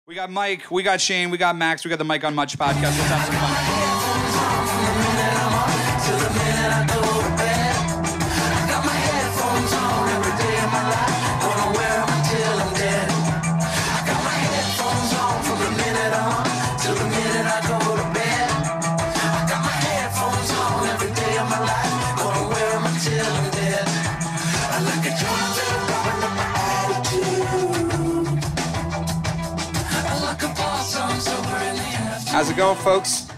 We got Mike, we got Shane, we got Max, we got the Mike on Much podcast. Let's have some fun. How's it going, folks?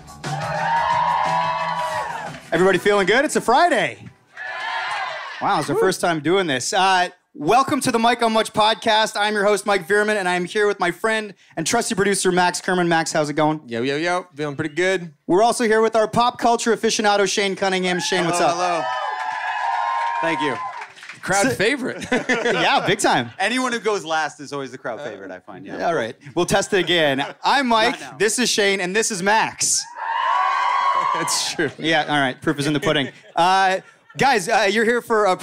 Everybody feeling good? It's a Friday. Wow, it's our first time doing this. Welcome to the Mike on Much podcast. I'm your host, Mike Veerman, and I'm here with my friend and trusty producer, Max Kerman. Max, how's it going? Yo, yo, yo. Feeling pretty good. We're also here with our pop culture aficionado, Shane Cunningham. Shane, what's up? Hello. Thank you. Crowd favorite. Yeah, big time. Anyone who goes last is always the crowd favorite, I find. Yeah. All right, we'll test it again. I'm Mike, Not now. this is Shane, and this is Max. That's true. Yeah, all right, proof is in the pudding. Guys, you're here for a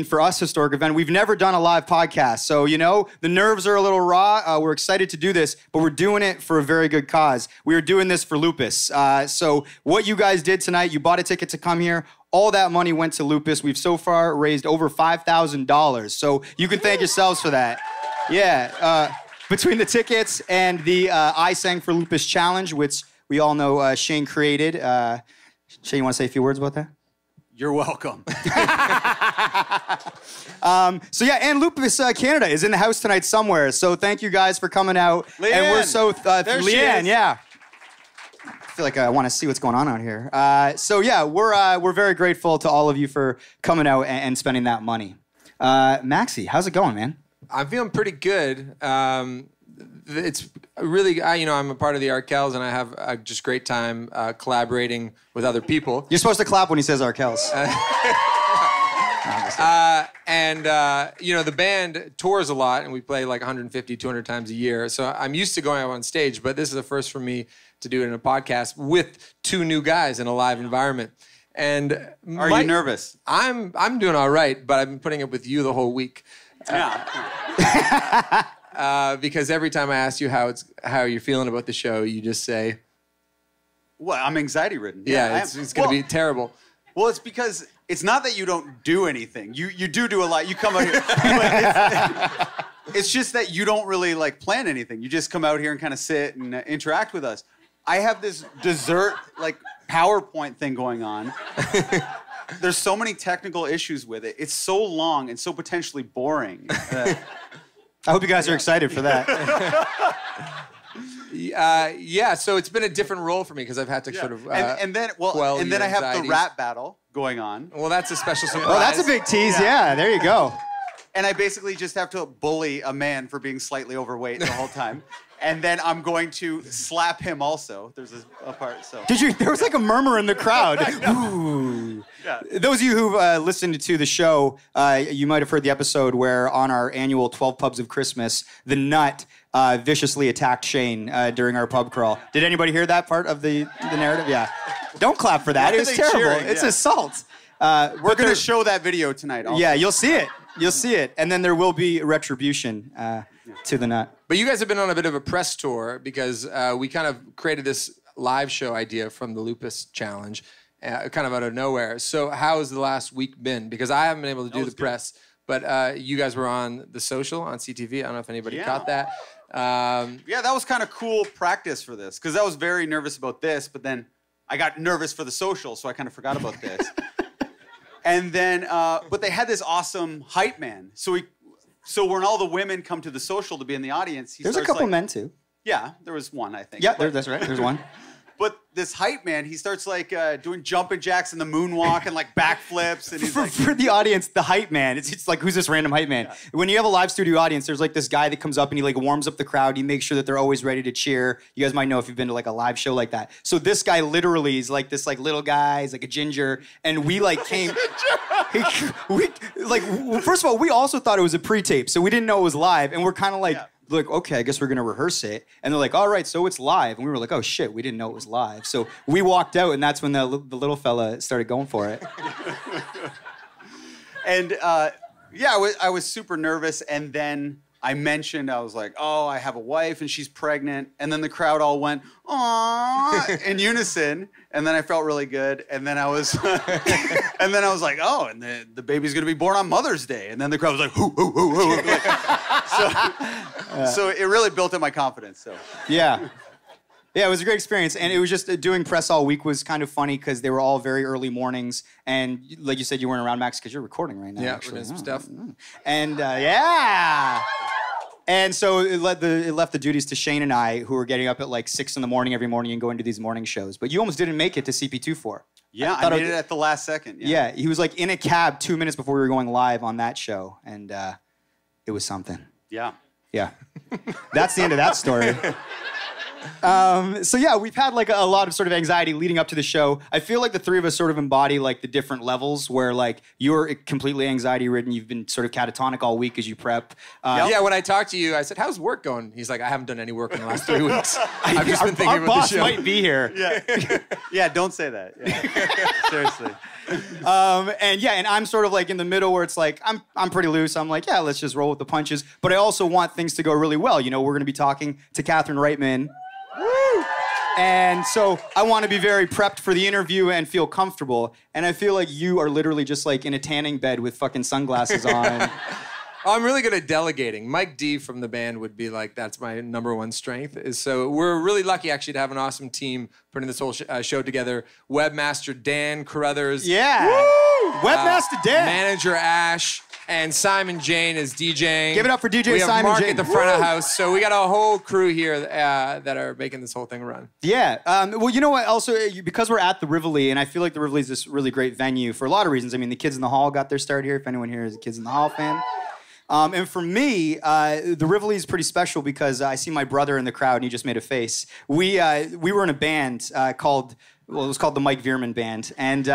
for us, historic event. We've never done a live podcast, so, the nerves are a little raw. We're excited to do this, but we're doing it for a very good cause. We are doing this for lupus. So what you guys did tonight, you bought a ticket to come here. All that money went to lupus. We've so far raised over $5,000, so you can thank yourselves for that. Yeah, between the tickets and the I Sang for Lupus challenge, which we all know Shane created. Shane, you want to say a few words about that? You're welcome. And Lupus Canada is in the house tonight somewhere. So thank you guys for coming out. Leanne. And we're so There she Leanne, is. yeah. I feel like I want to see what's going on out here. We're very grateful to all of you for coming out and spending that money. Maxie, how's it going, man? I'm feeling pretty good. It's really, I'm a part of the Arkells, and I have a just great time collaborating with other people. You're supposed to clap when he says Arkells. The band tours a lot, and we play like 150, 200 times a year. So I'm used to going out on stage, but this is the first for me to do it in a podcast with two new guys in a live environment. And Are you nervous? I'm doing all right, but I've been putting up with you the whole week. Yeah. Because every time I ask you how you're feeling about the show, you just say, Well, I'm anxiety ridden. yeah, it's going to be terrible. Well, it's because it's not that you don't do anything. You do a lot. You come out here. It's just that you don't really plan anything. You just come out here and kind of sit and interact with us. I have this dessert PowerPoint thing going on. There's so many technical issues with it. It's so long and so potentially boring. I hope you guys are excited for that. So it's been a different role for me because I've had to sort of and then quell I your have the anxieties. rap battle going on. Well, that's a special surprise. Oh, that's a big tease. Yeah, there you go. And I basically just have to bully a man for being slightly overweight the whole time. And then I'm going to slap him also. There's a part, so. There was like a murmur in the crowd. Ooh. Yeah. Those of you who've listened to the show, you might have heard the episode where on our annual 12 Pubs of Christmas, the Nut viciously attacked Shane during our pub crawl. Did anybody hear that part of the narrative? Yeah. Don't clap for that. Why It are was they terrible. cheering? It's Yeah. assault. We're going to show that video tonight also. Yeah, you'll see it. You'll see it. And then there will be retribution to the Nut. But you guys have been on a bit of a press tour because we kind of created this live show idea from the Lupus Challenge, kind of out of nowhere. So how has the last week been? Because I haven't been able to do the press, but you guys were on The Social on CTV. I don't know if anybody caught that. Yeah, that was kind of cool practice for this because I was very nervous about this, but then I got nervous for The Social, so I kind of forgot about this. And then, but they had this awesome hype man. So when all the women come to The Social to be in the audience, There's a couple men, too. Yeah, there was one, I think. Yeah, that's right. There's one. But this hype man, he starts doing jumping jacks and the moonwalk and backflips. And he's For the audience, the hype man, it's like, who's this random hype man? Yeah. When you have a live studio audience, there's this guy that comes up and he warms up the crowd. He makes sure that they're always ready to cheer. You guys might know if you've been to a live show like that. So this guy literally is this little guy. He's like a ginger. And we came... first of all, we also thought it was a pre-tape. So we didn't know it was live. And we're kind of okay, I guess we're going to rehearse it. And they're like, all right, so it's live. And we were like, oh, shit, we didn't know it was live. So we walked out, and that's when the little fella started going for it. And, I was super nervous. And then I mentioned, I was like, oh, I have a wife and she's pregnant. And then the crowd all went, aww, in unison. And then I felt really good. And then I was, and then I was like, oh, and the baby's going to be born on Mother's Day. And then the crowd was like, hoo, hoo, hoo, hoo. So it really built up my confidence. So Yeah. Yeah, it was a great experience. And it was just doing press all week was kind of funny because they were all very early mornings. And like you said, you weren't around, Max, because you're recording right now. Yeah, actually. we're doing some stuff. And yeah. And so it left the duties to Shane and I, who were getting up at like 6 in the morning every morning and going to these morning shows. But you almost didn't make it to CP24. yeah, I made it at the last second. Yeah, he was like in a cab 2 minutes before we were going live on that show. And it was something. Yeah. Yeah. That's the end of that story. So yeah, we've had like a lot of sort of anxiety leading up to the show. I feel like the three of us sort of embody like the different levels where like you're completely anxiety ridden. You've been sort of catatonic all week as you prep. Yeah, when I talked to you, I said, how's work going? He's like, I haven't done any work in the last 3 weeks. I've just been thinking our about boss the show. might be here. Yeah. Yeah, don't say that. Yeah. Seriously. And I'm sort of like in the middle where it's like I'm pretty loose. I'm like, yeah, let's just roll with the punches. But I also want things to go really well. You know, we're going to be talking to Catherine Reitman. Woo! And so I want to be very prepped for the interview and feel comfortable. And I feel like you are literally just like in a tanning bed with fucking sunglasses on. I'm really good at delegating. Mike D from the band would be like, that's my #1 strength. So we're really lucky actually to have an awesome team putting this whole show together. Webmaster Dan Carruthers. Yeah. Woo! Webmaster Dan. Manager Ash. And Simon Jane is DJing. Give it up for DJ we have Simon Mark Jane. at the front of the house. So we got a whole crew here that are making this whole thing run. Yeah. Well, you know what? Also, because we're at the Rivoli, and I feel like the Rivoli is this really great venue for a lot of reasons. I mean, the Kids in the Hall got their start here, if anyone here is a Kids in the Hall fan. And for me, the Rivoli is pretty special because I see my brother in the crowd, and he just made a face. We were in a band it was called the Mike Veerman Band. And...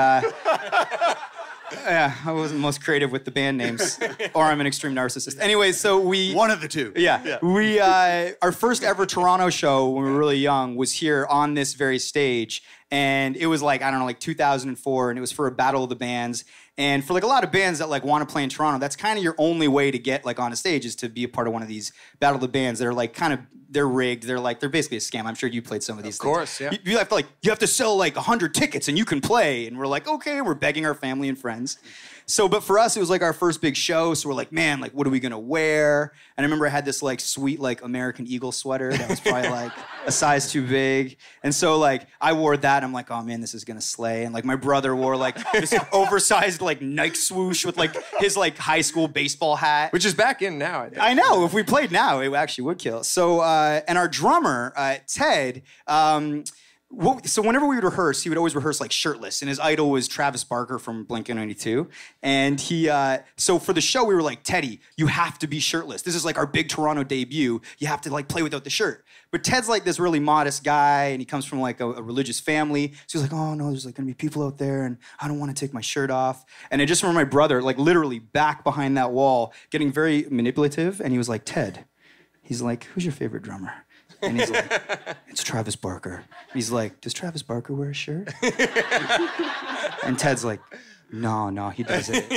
yeah, I wasn't most creative with the band names, or I'm an extreme narcissist. Anyway, so One of the two. Yeah. We our first ever Toronto show when we were really young was here on this very stage, and it was like, I don't know, like 2004, and it was for a battle of the bands. And for like a lot of bands that like want to play in Toronto, that's kind of your only way to get like on a stage is to be a part of one of these battle of the bands that are like kind of, they're rigged. They're basically a scam. I'm sure you played some of these things. Of course, yeah. You have to sell like 100 tickets and you can play. And we're like, okay, we're begging our family and friends. So, but for us, it was like our first big show. So we're like, man, like, what are we gonna wear? And I remember I had this like sweet like American Eagle sweater that was probably like a size too big. And so like I wore that. And I'm like, oh man, this is gonna slay. And like my brother wore like this oversized like Nike swoosh with like his like high school baseball hat, Which is back in now, I think. I know. If we played now, it actually would kill. So, and our drummer, Ted, so whenever we would rehearse, he would always rehearse like shirtless, and his idol was Travis Barker from Blink-182. And so for the show, we were like, Teddy, you have to be shirtless. This is like our big Toronto debut. You have to like play without the shirt. But Ted's like this really modest guy, and he comes from like a religious family. So he's like, oh no, there's like gonna be people out there, and I don't want to take my shirt off. And I just remember my brother, like literally back behind that wall, getting very manipulative, and he was like, Ted, he's like, who's your favorite drummer? And he's like, it's Travis Barker. He's like, does Travis Barker wear a shirt? And Ted's like, no, he doesn't.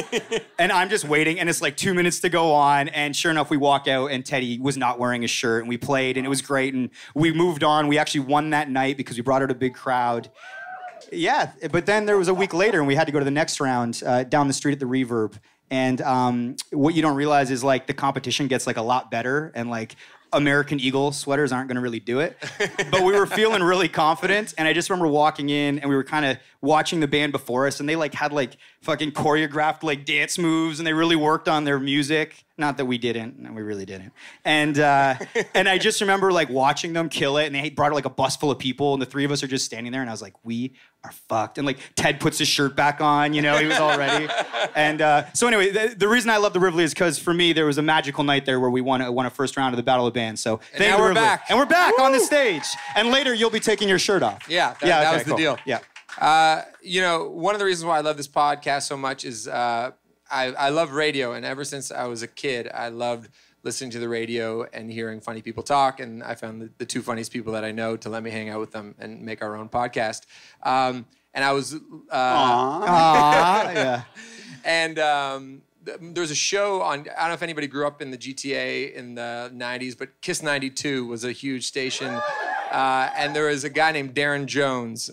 And I'm just waiting, and it's like 2 minutes to go on, and sure enough, we walk out, and Teddy was not wearing a shirt, and we played, and it was great, and we moved on. We actually won that night because we brought out a big crowd. Yeah, but then there was a week later, and we had to go to the next round down the street at the Reverb. And what you don't realize is like the competition gets like a lot better, and like American Eagle sweaters aren't gonna really do it. But we were feeling really confident, and I just remember walking in, and we were kind of watching the band before us, and they like had like fucking choreographed like dance moves, and they really worked on their music. Not that we didn't, no, we really didn't. And I just remember like watching them kill it, and they brought like a bus full of people, and the three of us are just standing there, and I was like, we are fucked. And like Ted puts his shirt back on, you know, he was all ready. And so anyway, the reason I love the Rivoli is because for me there was a magical night there where we won a first round of the Battle of the Bands. So and now we're back. And we're back on the stage. And later you'll be taking your shirt off. Yeah, that was the cool. deal. Yeah. You know, one of the reasons why I love this podcast so much is I love radio, and ever since I was a kid, I loved listening to the radio and hearing funny people talk, and I found the two funniest people that I know to let me hang out with them and make our own podcast. And I was... yeah. And There's a show on, I don't know if anybody grew up in the GTA in the 90s, but Kiss 92 was a huge station. And there was a guy named Darren Jones.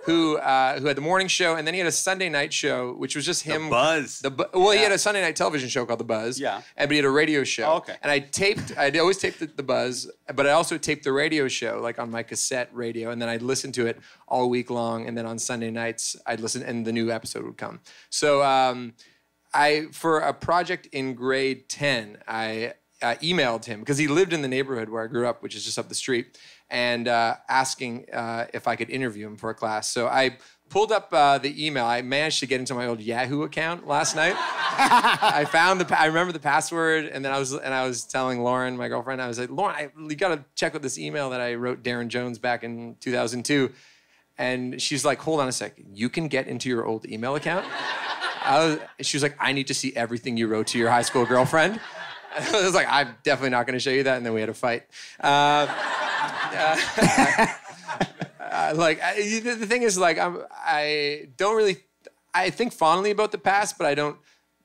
Who had the morning show, and then he had a Sunday night show, which was just him. The Buzz. He had a Sunday night television show called The Buzz. Yeah. But he had a radio show. Oh, okay. And I'd always taped the Buzz, but I also taped the radio show, like on my cassette radio, and then I'd listen to it all week long, and then on Sunday nights, I'd listen, and the new episode would come. So for a project in grade 10, I emailed him, because he lived in the neighborhood where I grew up, which is just up the street, and asking if I could interview him for a class. So I pulled up the email. I managed to get into my old Yahoo account last night. I remember the password, and then I was telling Lauren, my girlfriend, I was like, Lauren, you got to check with this email that I wrote Darren Jones back in 2002. And she's like, hold on a second. You can get into your old email account? She was like, I need to see everything you wrote to your high school girlfriend. I was like, I'm definitely not going to show you that. And then we had a fight. The thing is, like, I don't really, I think fondly about the past, but I don't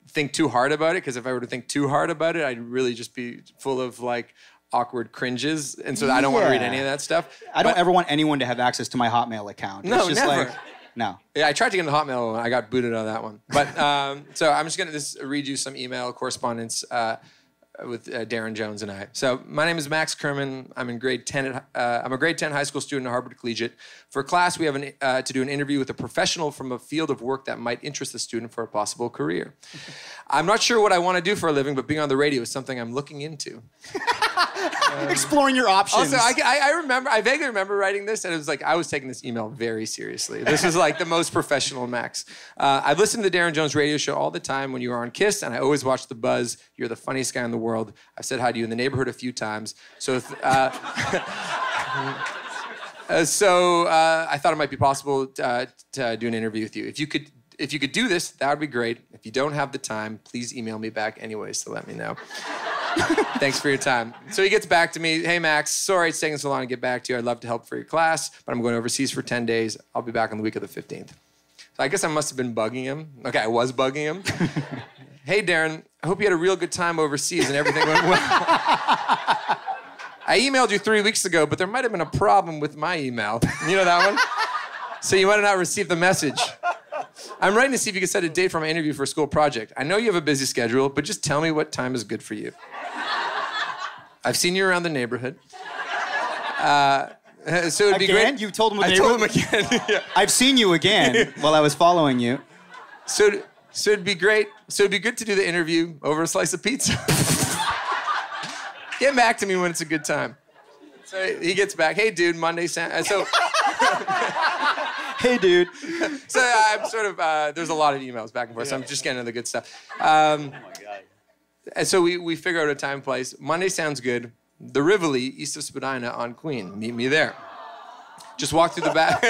think too hard about it, because if I were to think too hard about it, I'd really just be full of, like, awkward cringes. And so I don't want to read any of that stuff. I don't ever want anyone to have access to my Hotmail account. No, it's just never. like, no. Yeah, I tried to get into Hotmail, and I got booted out of that one. But so I'm just going to read you some email correspondence with Darren Jones and I. So my name is Max Kerman. I'm in grade 10. I'm a grade 10 high school student at Harvard Collegiate. For class, we have to do an interview with a professional from a field of work that might interest the student for a possible career. I'm not sure what I want to do for a living, but being on the radio is something I'm looking into. Exploring your options. Also, I vaguely remember writing this, and it was like I was taking this email very seriously. This is like the most professional Max. I've listened to the Darren Jones radio show all the time when you were on Kiss, and I always watch The Buzz. You're the funniest guy in the world. I've said hi to you in the neighborhood a few times. So, I thought it might be possible to do an interview with you. If you could do this, that would be great. If you don't have the time, please email me back anyways to let me know. Thanks for your time. So he gets back to me. Hey, Max, sorry it's taking so long to get back to you. I'd love to help for your class, but I'm going overseas for 10 days. I'll be back on the week of the 15th. So I guess I must have been bugging him. Okay, I was bugging him. Hey, Darren, I hope you had a real good time overseas and everything went well. I emailed you 3 weeks ago, but there might have been a problem with my email. You know that one? So you might have not received the message. I'm writing to see if you can set a date for my interview for a school project. I know you have a busy schedule, but just tell me what time is good for you. I've seen you around the neighborhood. So it'd be great. You told him I told him again. Yeah. I've seen you again while I was following you. So it'd be great. So it'd be good to do the interview over a slice of pizza. Get back to me when it's a good time. So he gets back. Hey, dude, Monday. Hey, dude. So I'm sort of, there's a lot of emails back and forth, so I'm just getting into the good stuff. Oh, my God. And so we figure out a time and place. Monday sounds good. The Rivoli, east of Spadina on Queen. Meet me there. Just walk through the back.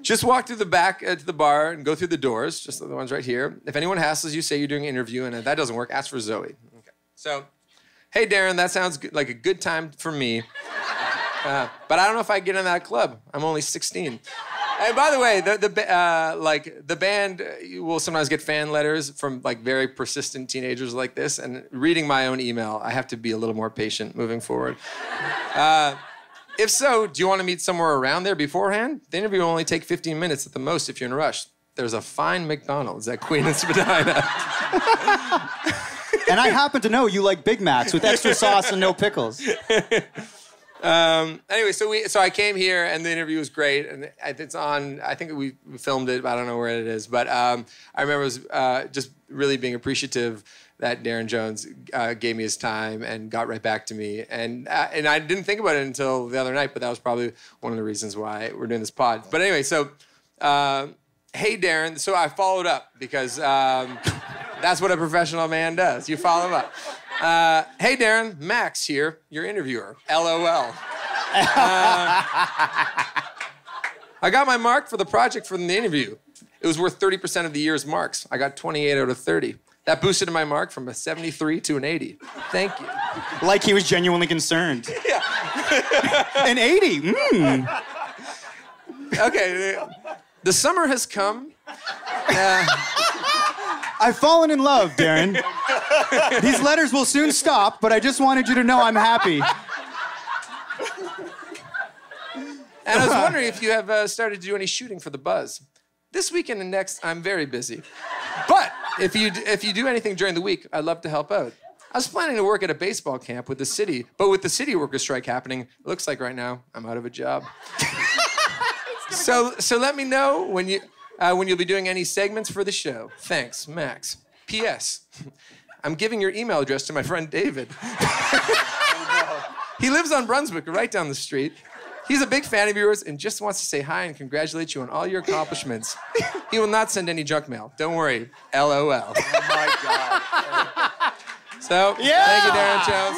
Just walk through the back to the bar and go through the doors, just the ones right here. If anyone hassles you, say you're doing an interview, and if that doesn't work, ask for Zoe. Okay. So, hey, Darren, that sounds good, like a good time for me. But I don't know if I get in that club. I'm only 16. And by the way, the band will sometimes get fan letters from like very persistent teenagers like this. And reading my own email, I have to be a little more patient moving forward. If so, do you want to meet somewhere around there beforehand? The interview will only take 15 minutes at the most if you're in a rush. There's a fine McDonald's at Queen and Spadina. And I happen to know you like Big Macs with extra sauce and no pickles. Anyway, so I came here and the interview was great, and it's on. I think we filmed it. But I don't know where it is, but I remember just really being appreciative that Darren Jones gave me his time and got right back to me, and I didn't think about it until the other night, but that was probably one of the reasons why we're doing this pod. But anyway, so hey Darren, so I followed up because that's what a professional man does. You follow up. Hey, Darren, Max here, your interviewer. LOL. I got my mark for the project from the interview. It was worth 30% of the year's marks. I got 28 out of 30. That boosted my mark from a 73 to an 80. Thank you. Like he was genuinely concerned. Yeah. An 80. Okay. The summer has come. I've fallen in love, Darren. These letters will soon stop, but I just wanted you to know I'm happy. And I was wondering if you have started to do any shooting for The Buzz. This weekend and next, I'm very busy. But if you do anything during the week, I'd love to help out. I was planning to work at a baseball camp with the city, but with the city workers strike happening, it looks like right now I'm out of a job. So let me know when you'll be doing any segments for the show. Thanks, Max. P.S. I'm giving your email address to my friend David. He lives on Brunswick, right down the street. He's a big fan of yours and just wants to say hi and congratulate you on all your accomplishments. He will not send any junk mail. Don't worry. LOL. Oh my God. So, thank you, Darren Jones.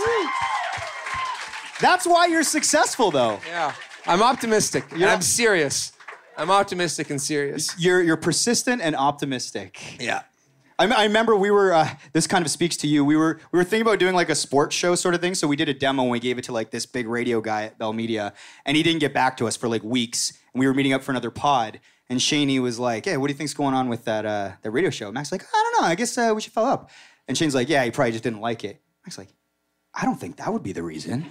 That's why you're successful, though. Yeah. I'm optimistic and I'm serious. I'm optimistic and serious. You're persistent and optimistic. Yeah. I remember we were, this kind of speaks to you, we were thinking about doing like a sports show sort of thing, so we did a demo and we gave it to like this big radio guy at Bell Media, and he didn't get back to us for like weeks, and we were meeting up for another pod, and Shaney was like, hey, what do you think's going on with that radio show? Max was like, I don't know, I guess we should follow up. And Shane's like, yeah, he probably just didn't like it. Max like, I don't think that would be the reason.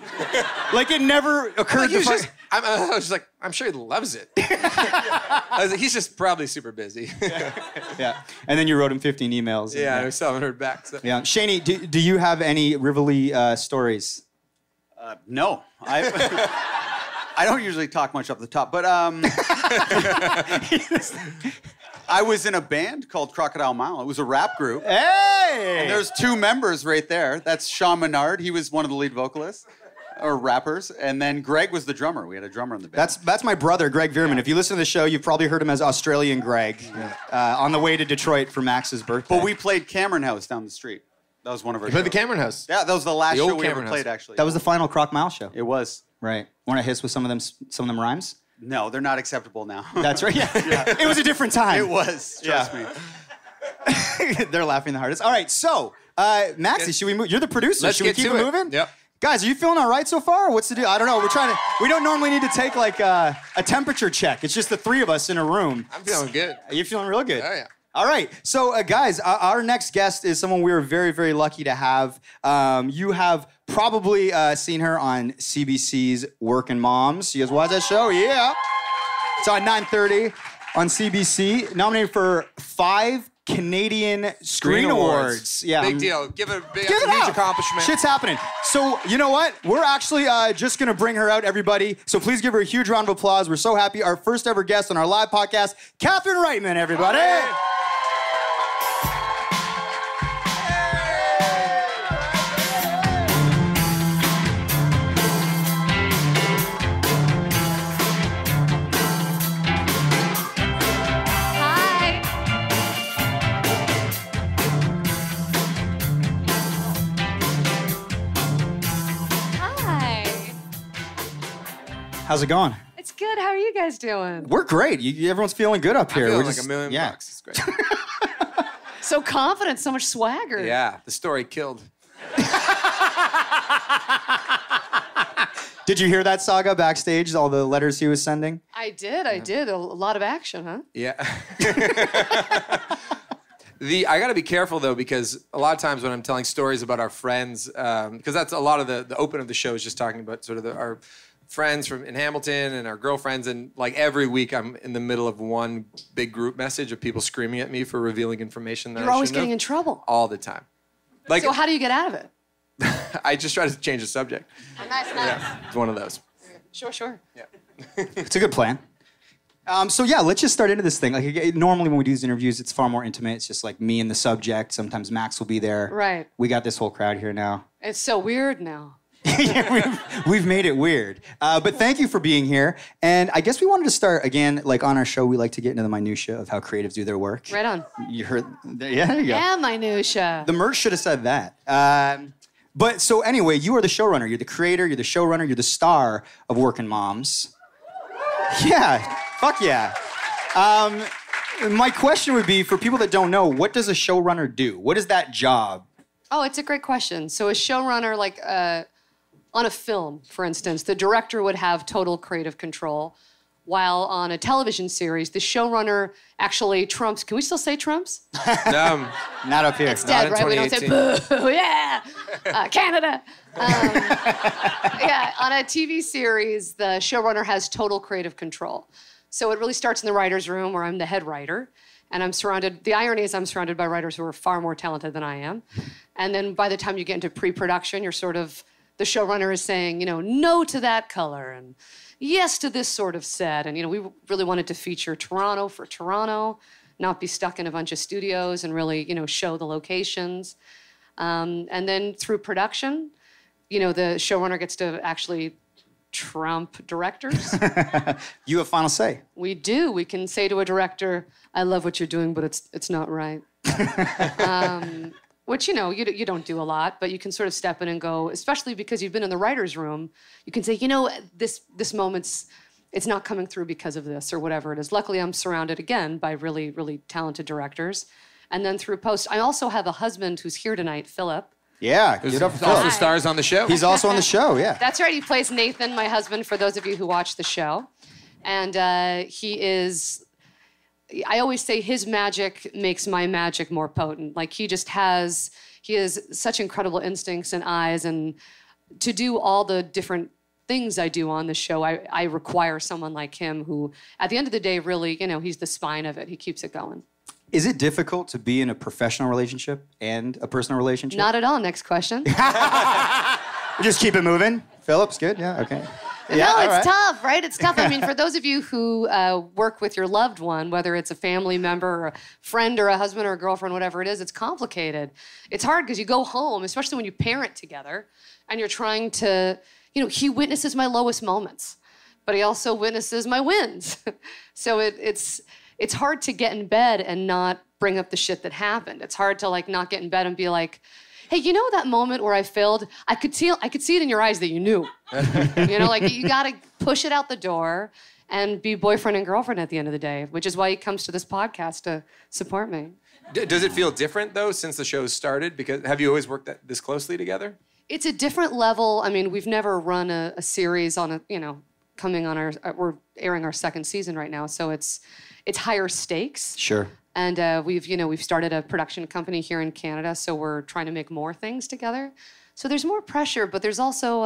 Like, it never occurred to me. I was just like, I'm sure he loves it. I was like, he's just probably super busy. Yeah. And then you wrote him 15 emails. Yeah, I still haven't heard back. So. Yeah. Shaney, do you have any Rivoli stories? No. I don't usually talk much off the top, but I was in a band called Crocodile Mile. It was a rap group. Hey! And there's two members right there. That's Sean Menard. He was one of the lead vocalists or rappers. And then Greg was the drummer. We had a drummer in the band. That's my brother, Greg Veerman. Yeah. If you listen to the show, you've probably heard him as Australian Greg on the way to Detroit for Max's birthday. But we played Cameron House down the street. That was one of our shows. Played the Cameron House. Yeah, that was the last show we ever Cameron played, House. actually. That was the final Croc Mile show. It was. Right. Want to hiss with some of them rhymes? No, they're not acceptable now. That's right. Yeah. It was a different time. It was. Trust me. They're laughing the hardest. All right, so Maxie, should we move? You're the producer. Let's should we get keep to it it. moving? Yep. Guys, are you feeling all right so far? What's the deal? I don't know. We don't normally need to take like a temperature check. It's just the three of us in a room. I'm feeling good. Are you feeling real good? Oh, yeah. All right. So, guys, our next guest is someone we were very, very lucky to have. You have probably seen her on CBC's Workin Moms. You guys watch that show? Yeah. It's on 9:30 on CBC. Nominated for 5 Canadian Screen Awards. Yeah. Big deal. Give it a Give it huge up. accomplishment. Shit's happening. So, you know what? We're actually just going to bring her out, everybody. So please give her a huge round of applause. We're so happy. Our first ever guest on our live podcast, Catherine Reitman, everybody. Hey. How's it going? It's good. How are you guys doing? We're great. Everyone's feeling good up here. I'm We're feeling just, like $1 million. It's great. So confident, so much swagger. Yeah, the story killed. Did you hear that saga backstage, all the letters he was sending? I did. A lot of action, huh? Yeah. I got to be careful, though, because a lot of times when I'm telling stories about our friends, because that's a lot of the open of the show is just talking about sort of our friends in Hamilton and our girlfriends, and like every week I'm in the middle of one big group message of people screaming at me for revealing information that You're I always shouldn't getting have. in trouble. All the time. Like, So how do you get out of it? I just try to change the subject. Nice. It's one of those. Sure. It's a good plan. So yeah, let's just start into this thing. Like normally when we do these interviews, it's far more intimate. It's just like me and the subject. Sometimes Max will be there. Right. We got this whole crowd here now. It's so weird now. Yeah, we've made it weird. But thank you for being here. And I guess we wanted to start again, like on our show, we like to get into the minutia of how creatives do their work. Right on. You heard? Yeah, there you go. Yeah, minutia. The merch should have said that. But so anyway, you are the showrunner. You're the creator. You're the showrunner. You're the star of Workin Moms. Yeah. Fuck yeah. My question would be, for people that don't know, what does a showrunner do? What is that job? Oh, it's a great question. So a showrunner, like on a film, for instance, the director would have total creative control while on a television series, the showrunner actually trumps. Can we still say trumps? Not up here. It's dead, right? We don't say boo, yeah, Canada. Yeah, on a TV series, the showrunner has total creative control. So it really starts in the writer's room where I'm the head writer. And I'm surrounded, the irony is I'm surrounded by writers who are far more talented than I am. And then by the time you get into pre-production, you're sort of, the showrunner is saying, you know, no to that color and yes to this sort of set. And, you know, we really wanted to feature Toronto for Toronto, not be stuck in a bunch of studios and really, you know, show the locations. And then through production, you know, the showrunner gets to actually trump directors. You have final say. We do. We can say to a director, I love what you're doing, but it's not right. Which, you know, you don't do a lot, but you can sort of step in and go, especially because you've been in the writer's room, you can say, you know, this moment's, it's not coming through because of this or whatever it is. Luckily, I'm surrounded again by really, really talented directors. And then through post, I also have a husband who's here tonight, Philip. Yeah, get up for Also Philip. stars on the show. He's also on the show, yeah. That's right. He plays Nathan, my husband, for those of you who watch the show. And he is, I always say his magic makes my magic more potent. Like he has such incredible instincts and eyes. And to do all the different things I do on the show, I require someone like him who, at the end of the day, really, you know, he's the spine of it. He keeps it going. Is it difficult to be in a professional relationship and a personal relationship? Not at all. Next question. Just keep it moving. Philip's good, yeah, okay. Yeah, No, all it's right. tough, right? It's tough. I mean, for those of you who work with your loved one, whether it's a family member or a friend or a husband or a girlfriend, whatever it is, it's complicated. It's hard because you go home, especially when you parent together, and you're trying to, you know, he witnesses my lowest moments, but he also witnesses my wins. So it's hard to get in bed and not bring up the shit that happened. It's hard to like not get in bed and be like, hey, you know that moment where I failed? I could see it in your eyes that you knew. You know, like you gotta push it out the door and be boyfriend and girlfriend at the end of the day, which is why he comes to this podcast to support me. Does it feel different though since the show started? Because have you always worked this closely together? It's a different level. I mean, we've never run a series on a, you know, coming on we're airing our second season right now, so it's higher stakes. Sure. And we've started a production company here in Canada, so we're trying to make more things together. So there's more pressure, but there's also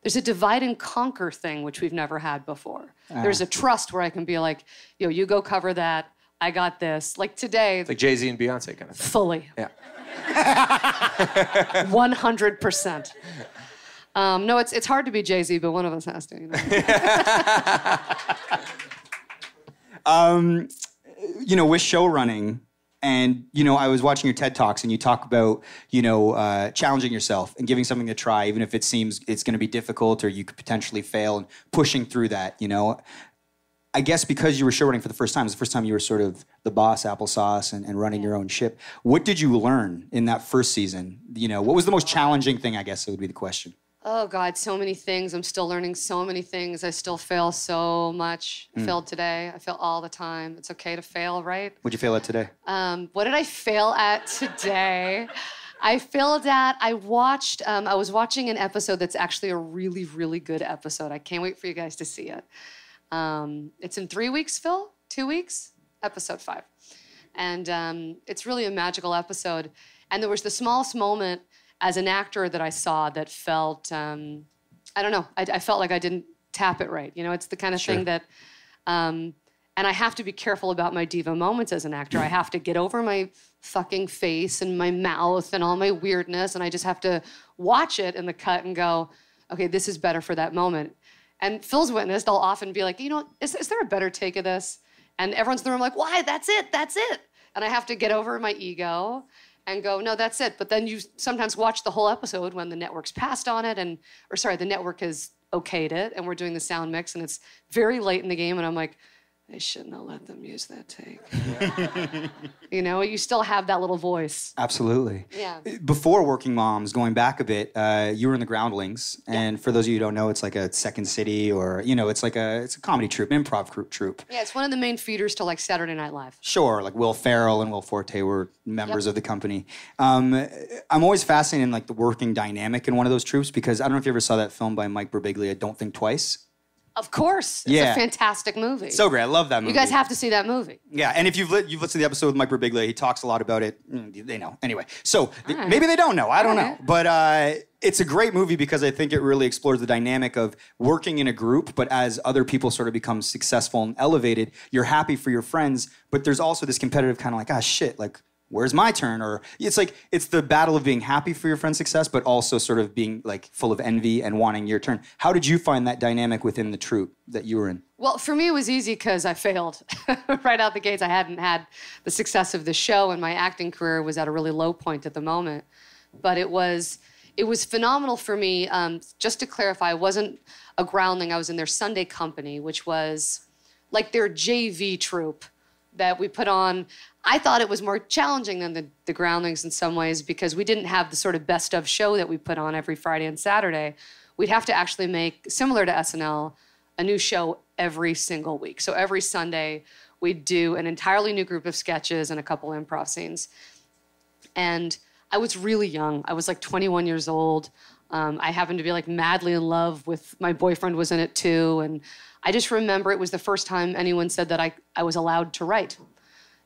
there's a divide and conquer thing, which we've never had before. There's a trust where I can be like, yo, you go cover that. I got this. Like today. It's like Jay-Z and Beyonce kind of thing. Fully. Yeah. 100%. No, it's hard to be Jay-Z, but one of us has to. You know? You know, with show running, and, you know, I was watching your TED Talks, and you talk about, you know, challenging yourself and giving something a try, even if it seems it's going to be difficult or you could potentially fail, and pushing through that, you know. I guess because you were show running for the first time, it was the first time you were sort of the boss, applesauce, and running your own ship. What did you learn in that first season? You know, what was the most challenging thing, I guess, would be the question. Oh, God, so many things. I'm still learning so many things. I still fail so much. I failed today. I fail all the time. It's okay to fail, right? What'd you fail at today? What did I fail at today? I failed at, I was watching an episode that's actually a really, really good episode. I can't wait for you guys to see it. It's in 3 weeks, Phil? 2 weeks? Episode 5. And it's really a magical episode. And there was the smallest moment as an actor that I saw that felt, I don't know, I felt like I didn't tap it right. You know, it's the kind of thing that, and I have to be careful about my diva moments as an actor. I have to get over my fucking face and my mouth and all my weirdness, and I just have to watch it in the cut and go, okay, this is better for that moment. And Phil's witnessed, I'll often be like, you know, is there a better take of this? And everyone's in the room like, why? That's it. And I have to get over my ego and go, no, that's it. But then you sometimes watch the whole episode when the network's passed on it, the network has okayed it, and we're doing the sound mix, and it's very late in the game, and I'm like, I shouldn't have let them use that take. You know, you still have that little voice. Absolutely. Yeah. Before Working Moms, going back a bit, you were in the Groundlings, and for those of you who don't know, it's like a Second City, or, you know, it's a comedy troupe, an improv troupe. Yeah, it's one of the main feeders to like Saturday Night Live. Sure, like Will Ferrell and Will Forte were members of the company. I'm always fascinated in like the working dynamic in one of those troupes, because I don't know if you ever saw that film by Mike Birbiglia, Don't Think Twice. Of course. It's Yeah. a fantastic movie. So great. I love that movie. You guys have to see that movie. Yeah, and if you've listened to the episode with Mike Birbiglia, he talks a lot about it. They know. Anyway, so right. maybe they don't know. I don't All know. right. But it's a great movie because I think it really explores the dynamic of working in a group, but as other people sort of become successful and elevated, you're happy for your friends, but there's also this competitive kind of like, ah, shit, like, where's my turn? Or it's like, it's the battle of being happy for your friend's success, but also sort of being like full of envy and wanting your turn. How did you find that dynamic within the troupe that you were in? Well, for me, it was easy because I failed right out the gates. I hadn't had the success of the show, and my acting career was at a really low point at the moment. But it was phenomenal for me. Just to clarify, it wasn't a groundling. I was in their Sunday company, which was like their JV troupe that we put on. I thought it was more challenging than the groundlings in some ways because we didn't have the sort of best of show that we put on every Friday and Saturday. We'd have to actually make, similar to SNL, a new show every single week. So every Sunday, we'd do an entirely new group of sketches and a couple improv scenes. And I was really young. I was like 21 years old. I happened to be like madly in love with, my boyfriend was in it too. And I just remember it was the first time anyone said that I was allowed to write.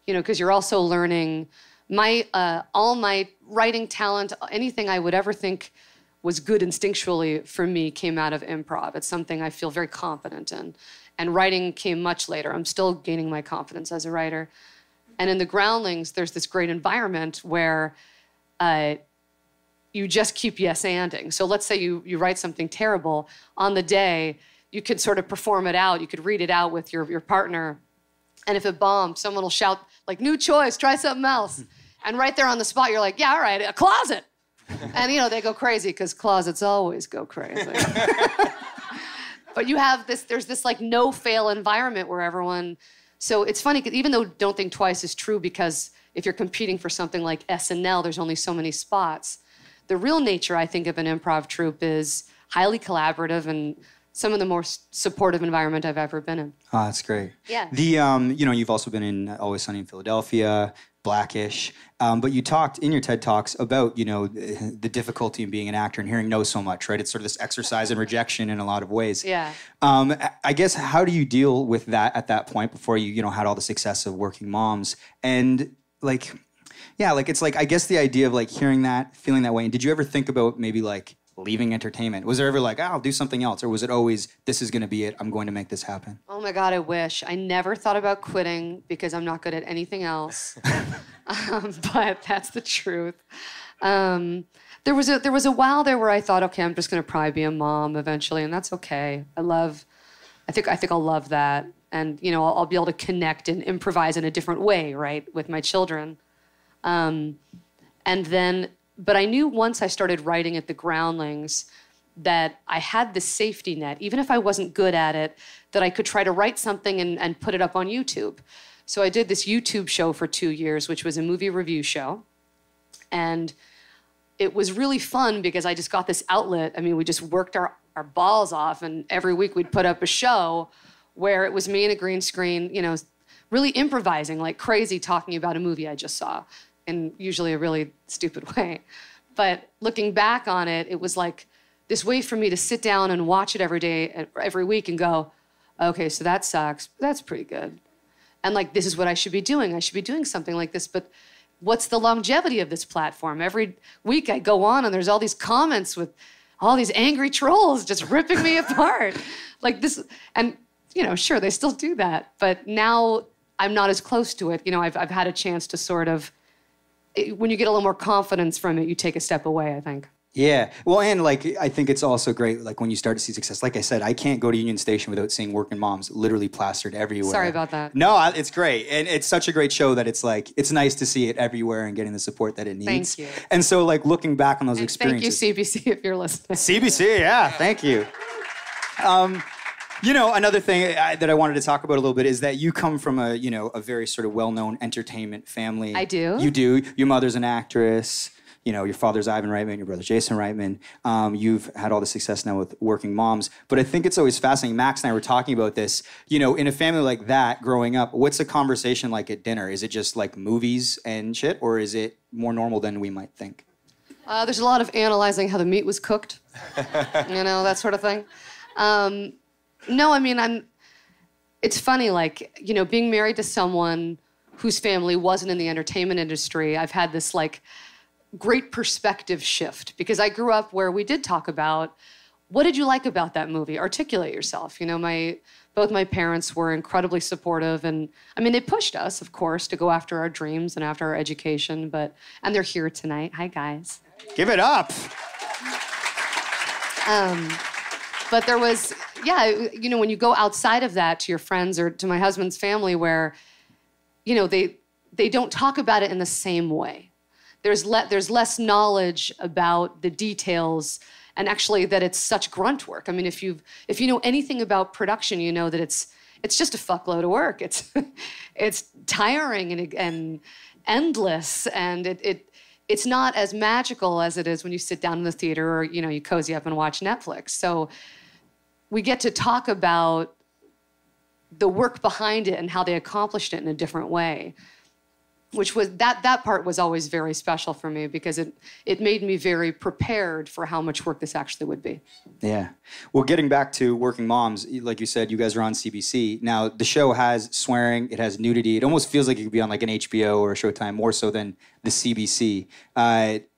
You know, because you're also learning all my writing talent, anything I would ever think was good instinctually for me came out of improv. It's something I feel very confident in. And writing came much later. I'm still gaining my confidence as a writer. And in the groundlings, there's this great environment where you just keep yes-anding. So let's say you write something terrible. On the day, you could sort of perform it out. You could read it out with your partner. And if it bombs, someone will shout, like, new choice, try something else. And right there on the spot, you're like, yeah, all right, a closet. And, you know, they go crazy because closets always go crazy. But you have there's this, like, no-fail environment where everyone... So it's funny, even though Don't Think Twice is true because if you're competing for something like SNL, there's only so many spots. The real nature, I think, of an improv troupe is highly collaborative and some of the more supportive environment I've ever been in. Oh, that's great. Yeah. You know, you've also been in Always Sunny in Philadelphia, Blackish, but you talked in your TED Talks about, you know, the difficulty in being an actor and hearing no so much, right? It's sort of this exercise in rejection in a lot of ways. Yeah. I guess, how do you deal with that at that point before you know, had all the success of Working Moms? And, like, yeah, like, it's like, I guess the idea of, like, hearing that, feeling that way, and did you ever think about maybe, like, leaving entertainment? Was there ever like, I'll do something else? Or was it always, this is going to be it, I'm going to make this happen? Oh my God, I wish. I never thought about quitting because I'm not good at anything else. But that's the truth. There was a while there where I thought, okay, I'm just going to probably be a mom eventually, and that's okay. I think I'll love that. And, you know, I'll be able to connect and improvise in a different way, right, with my children. But I knew once I started writing at the Groundlings that I had this safety net, even if I wasn't good at it, that I could try to write something and put it up on YouTube. So I did this YouTube show for 2 years, which was a movie review show. And it was really fun because I just got this outlet. I mean, we just worked our balls off, and every week we'd put up a show where it was me and a green screen, you know, really improvising like crazy, talking about a movie I just saw. In usually a really stupid way. But looking back on it, it was like this way for me to sit down and watch it every day, every week and go, okay, so that sucks, but that's pretty good. And like, this is what I should be doing. I should be doing something like this, but what's the longevity of this platform? Every week I go on and there's all these comments with all these angry trolls just ripping me apart. Like this, and you know, sure, they still do that, but now I'm not as close to it. You know, I've had a chance to sort of, when you get a little more confidence from it, you take a step away, I think. Yeah. Well, and like, I think it's also great, like when you start to see success, like I said, I can't go to Union Station without seeing Workin' Moms literally plastered everywhere. Sorry about that. No, it's great. And it's such a great show that it's like, it's nice to see it everywhere and getting the support that it needs. Thank you. And so like looking back on those experiences. Thank you, CBC, if you're listening. CBC, yeah, thank you. You know, another thing that I wanted to talk about a little bit is that you come from a, you know, a very sort of well-known entertainment family. I do. You do. Your mother's an actress. You know, your father's Ivan Reitman, your brother's Jason Reitman. You've had all the success now with Working Moms. But I think it's always fascinating. Max and I were talking about this. You know, in a family like that, growing up, what's a conversation like at dinner? Is it just like movies and shit, or is it more normal than we might think? There's a lot of analyzing how the meat was cooked. You know, that sort of thing. No, I mean, it's funny, like, you know, being married to someone whose family wasn't in the entertainment industry, I've had this, like, great perspective shift because I grew up where we did talk about what did you like about that movie? Articulate yourself. You know, both my parents were incredibly supportive, and I mean, they pushed us, of course, to go after our dreams and after our education, and they're here tonight. Hi, guys. Give it up. But there was, you know, when you go outside of that to your friends or to my husband's family where, you know, they don't talk about it in the same way. There's less knowledge about the details and actually that it's such grunt work. I mean, if you know anything about production, you know that it's just a fuckload of work. It's tiring and endless, and it's not as magical as it is when you sit down in the theater or, you know, you cozy up and watch Netflix. So we get to talk about the work behind it and how they accomplished it in a different way, which was that part was always very special for me because it made me very prepared for how much work this actually would be. Yeah. Well, getting back to Working Moms, like you said, you guys are on CBC. Now, the show has swearing, it has nudity. It almost feels like it could be on like an HBO or a Showtime more so than the CBC.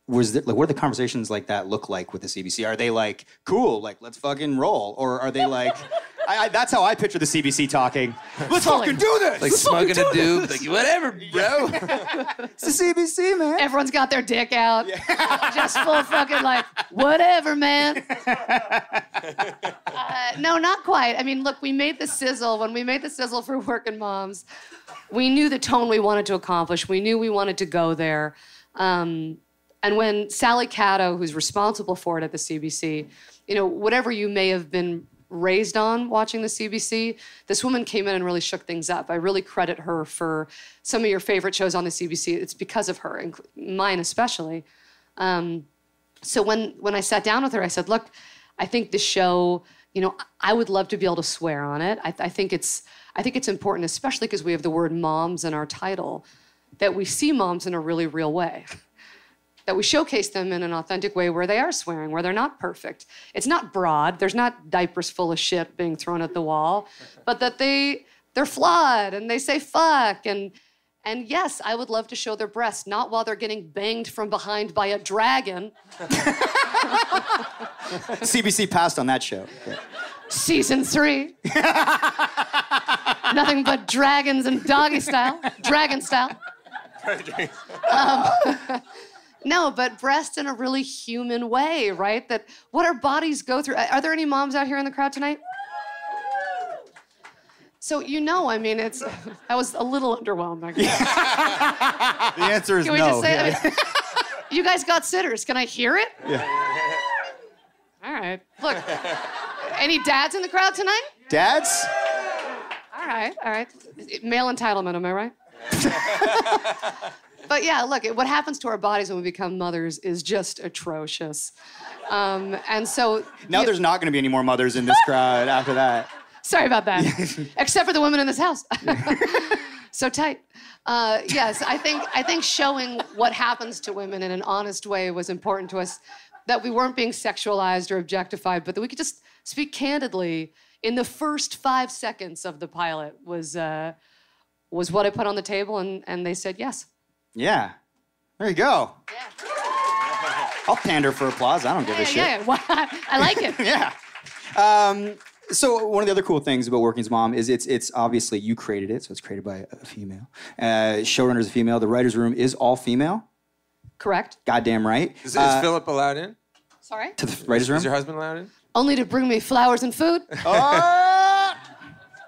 What do the conversations like that look like with the CBC? Are they like, cool, like, let's fucking roll? Or are they like... that's how I picture the CBC talking. Let's fucking do this! Like Let's smoking a do doob, like, whatever, bro. It's the CBC, man. Everyone's got their dick out. Yeah. Just full fucking like, whatever, man. No, not quite. I mean, look, we made the sizzle. When we made the sizzle for Workin Moms, we knew the tone we wanted to accomplish. We knew we wanted to go there. And when Sally Catto, who's responsible for it at the CBC, you know, whatever you may have been raised on watching the CBC, this woman came in and really shook things up. I really credit her for some of your favorite shows on the CBC. It's because of her, mine especially. So when I sat down with her, I said, look, I think this show, you know, I would love to be able to swear on it. I think it's important, especially because we have the word moms in our title, that we see moms in a really real way. That we showcase them in an authentic way where they are swearing, where they're not perfect. It's not broad. There's not diapers full of shit being thrown at the wall, but that they're flawed and they say fuck. And yes, I would love to show their breasts, not while they're getting banged from behind by a dragon. CBC passed on that show. Yeah. Season 3. Nothing but dragons and doggy style. Dragon style. No, but breasts in a really human way, right? That what our bodies go through. Are there any moms out here in the crowd tonight? So, you know, I mean, that was a little underwhelming. The answer is Can we no. just say, Yeah. I mean, you guys got sitters. Can I hear it? Yeah. All right. Look, any dads in the crowd tonight? Dads? All right. Male entitlement, am I right? But yeah, look, what happens to our bodies when we become mothers is just atrocious. And so... Now there's not going to be any more mothers in this crowd after that. Sorry about that. Except for the women in this house. So tight. Yes, I think showing what happens to women in an honest way was important to us, that we weren't being sexualized or objectified, but that we could just speak candidly. In the first 5 seconds of the pilot was what I put on the table, and they said yes. Yeah. There you go. Yeah. I'll pander for applause. I don't give a shit. Yeah. Well, I like it. Yeah. So one of the other cool things about Working's Mom is it's obviously you created it, so it's created by a female. Showrunner's a female. The writer's room is all female. Correct. Goddamn right. Is Philip allowed in? Sorry? To the writer's room? Is your husband allowed in? Only to bring me flowers and food. Oh!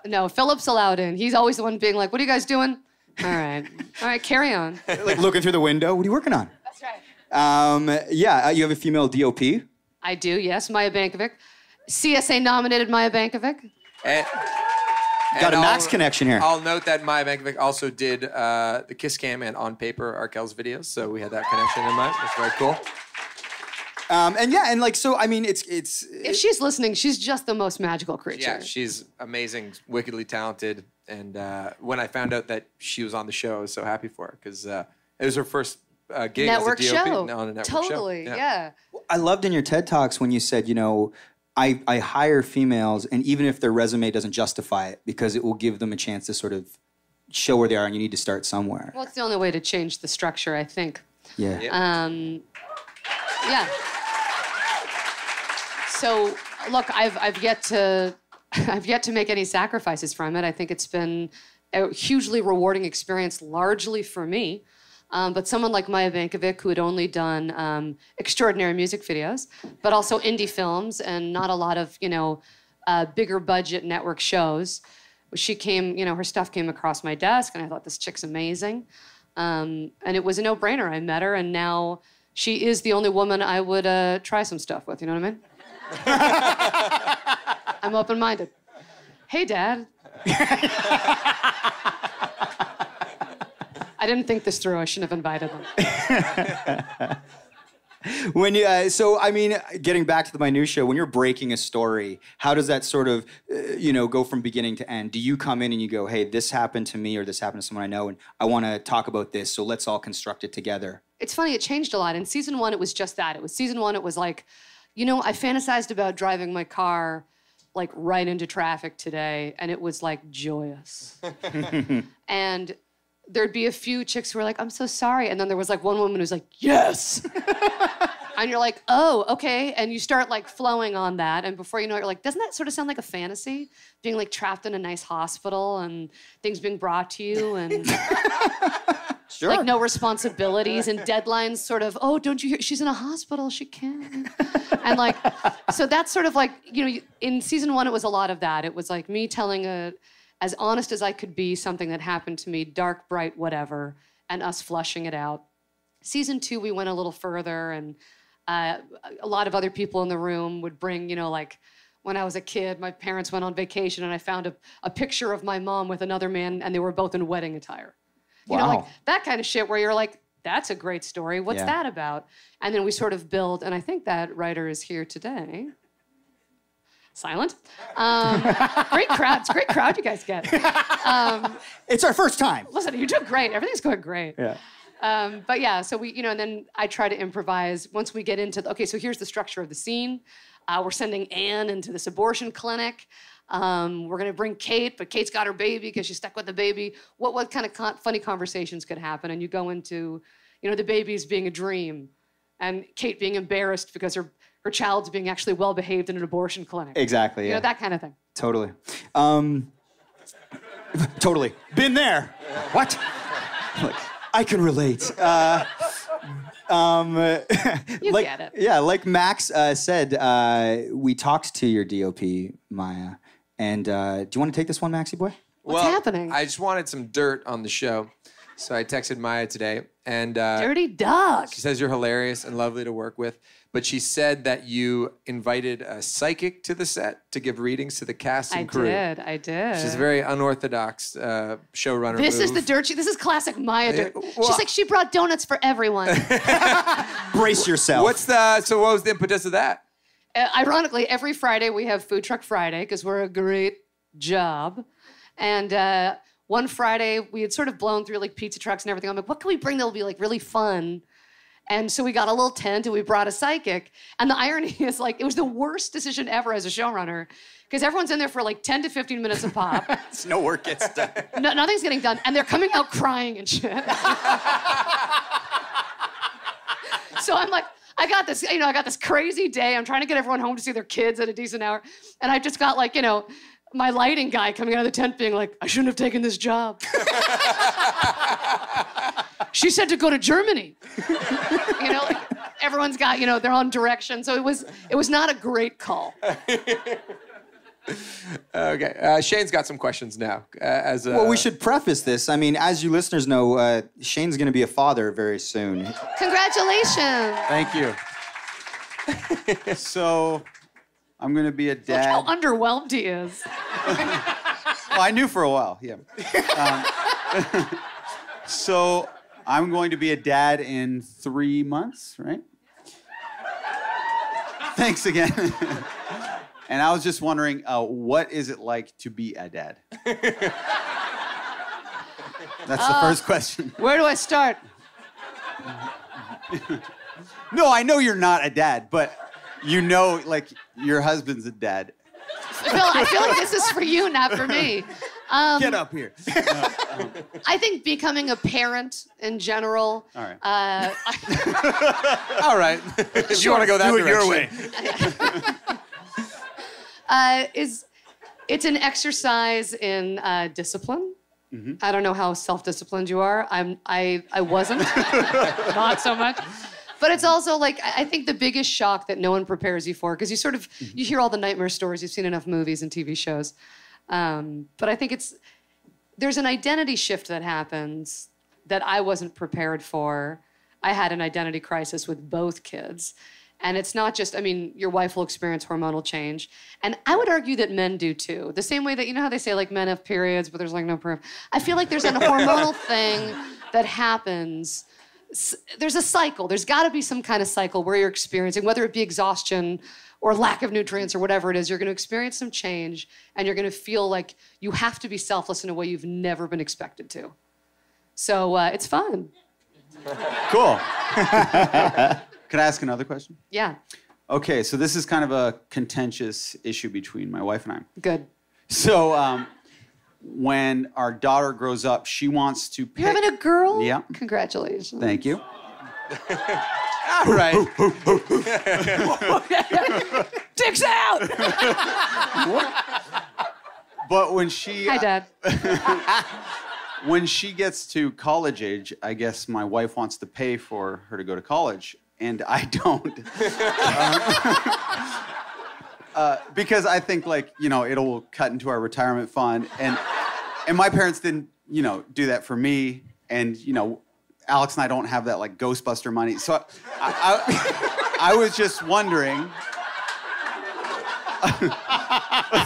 No, Philip's allowed in. He's always the one being like, what are you guys doing? All right, carry on. Like looking through the window. What are you working on? That's right. You have a female DOP. I do, yes, Maya Bankovic. CSA nominated Maya Bankovic. Got a Max connection here. I'll note that Maya Bankovic also did the Kiss Cam and On Paper Arkel's videos, so we had that connection in mind. That's very cool. If she's listening, she's just the most magical creature. Yeah, she's amazing, wickedly talented, and when I found out that she was on the show, I was so happy for her because it was her first gig network as a DOP show. on a network Totally, show. yeah. I loved in your TED Talks when you said, you know, I hire females, and even if their resume doesn't justify it, because it will give them a chance to sort of show where they are, and you need to start somewhere. Well, it's the only way to change the structure, I think. Yeah. Yeah. So, look, I've yet to make any sacrifices from it. I think it's been a hugely rewarding experience, largely for me. But someone like Maya Bankovic, who had only done extraordinary music videos, but also indie films and not a lot of, bigger budget network shows. She came, her stuff came across my desk, and I thought, this chick's amazing. And it was a no-brainer. I met her, and now she is the only woman I would try some stuff with, you know what I mean? I'm open-minded. Hey, Dad. I didn't think this through. I shouldn't have invited them. When you, getting back to the minutia, when you're breaking a story, how does that sort of, go from beginning to end? Do you come in and you go, hey, this happened to me or this happened to someone I know, and I want to talk about this, so let's all construct it together? It's funny, it changed a lot. In season 1, it was just that. Season 1, it was like, I fantasized about driving my car like right into traffic today, and it was like joyous. And there'd be a few chicks who were like, I'm so sorry. And then there was like one woman who's like, yes. And you're like, oh, okay. And you start like flowing on that. And before you know it, you're like, doesn't that sort of sound like a fantasy? Being like trapped in a nice hospital and things being brought to you and Sure. like no responsibilities and deadlines sort of, oh, don't you hear? She's in a hospital, she can. And like, so that's sort of like, in season 1, it was a lot of that. It was like me telling as honest as I could be, something that happened to me, dark, bright, whatever, and us flushing it out. Season 2, we went a little further, and a lot of other people in the room would bring, like when I was a kid, my parents went on vacation, and I found a picture of my mom with another man, and they were both in wedding attire. Wow. Like that kind of shit where you're like, that's a great story. What's that about? And then we sort of build, and I think that writer is here today. Silent. Great crowd. It's a great crowd you guys get. It's our first time. Listen, you're doing great. Everything's going great. Yeah. But yeah, so we, and then I try to improvise once we get into, okay, so here's the structure of the scene. We're sending Anne into this abortion clinic. We're gonna bring Kate, but Kate's got her baby because she's stuck with the baby. What kind of funny conversations could happen? And you go into, the baby's being a dream and Kate being embarrassed because her child's being actually well-behaved in an abortion clinic. Exactly, yeah. That kind of thing. Totally. Totally. Been there. What? Like, I can relate. You get it. Yeah, like Max said, we talked to your DOP, Maya. And do you want to take this one, Maxie boy? What's happening? I just wanted some dirt on the show. So I texted Maya today. And Dirty dog. she says you're hilarious and lovely to work with. But she said that you invited a psychic to the set to give readings to the cast and crew. I did. She's a very unorthodox showrunner This is move. the dirt. This is classic Maya dirt. She's like, she brought donuts for everyone. Brace yourself. So what was the impetus of that? Ironically, every Friday we have Food Truck Friday because we're a great job. And one Friday we had sort of blown through like pizza trucks and everything. I'm like, what can we bring that'll be like really fun? And so we got a little tent and we brought a psychic. And the irony is like, it was the worst decision ever as a showrunner because everyone's in there for like 10 to 15 minutes a pop. No work gets done. Nothing's getting done. And they're coming out crying and shit. So I'm like, I got this crazy day. I'm trying to get everyone home to see their kids at a decent hour. And I just got like, my lighting guy coming out of the tent being like, I shouldn't have taken this job. She said to go to Germany. Like everyone's got, they're on direction. So it was not a great call. Okay, Shane's got some questions now. Well, we should preface this. I mean, as you listeners know, Shane's going to be a father very soon. Congratulations. Thank you. So, I'm going to be a dad. Look how underwhelmed he is. Well, I knew for a while, yeah. So, I'm going to be a dad in 3 months, right? Thanks again. And I was just wondering, what is it like to be a dad? That's the first question. Where do I start? No, I know you're not a dad, but you know, like your husband's a dad. I feel like this is for you, not for me. Get up here. I think becoming a parent in general. All right. All right. If you want to go that direction. It's an exercise in discipline. Mm-hmm. I don't know how self-disciplined you are. I wasn't. Not so much. But it's also like, I think the biggest shock that no one prepares you for, because you hear all the nightmare stories, you've seen enough movies and TV shows. But I think there's an identity shift that happens that I wasn't prepared for. I had an identity crisis with both kids. And it's not just, your wife will experience hormonal change. And I would argue that men do too. The same way that, you know how they say like men have periods, but there's like no proof. I feel like there's a hormonal thing that happens. There's a cycle. There's got to be some kind of cycle where you're experiencing, whether it be exhaustion or lack of nutrients or whatever it is, you're going to experience some change and you're going to feel like you have to be selfless in a way you've never been expected to. So it's fun. Cool. Can I ask another question? Yeah. Okay, so this is kind of a contentious issue between my wife and I. Good. So when our daughter grows up, she wants to pick... You're having a girl? Yeah. Congratulations. Thank you. All right. Dicks out! But when she... Hi, Dad. When she gets to college age, I guess my wife wants to pay for her to go to college, and I don't. Because I think, like, it'll cut into our retirement fund, and my parents didn't, do that for me, and, Alex and I don't have that, like, Ghostbuster money. So I was just wondering.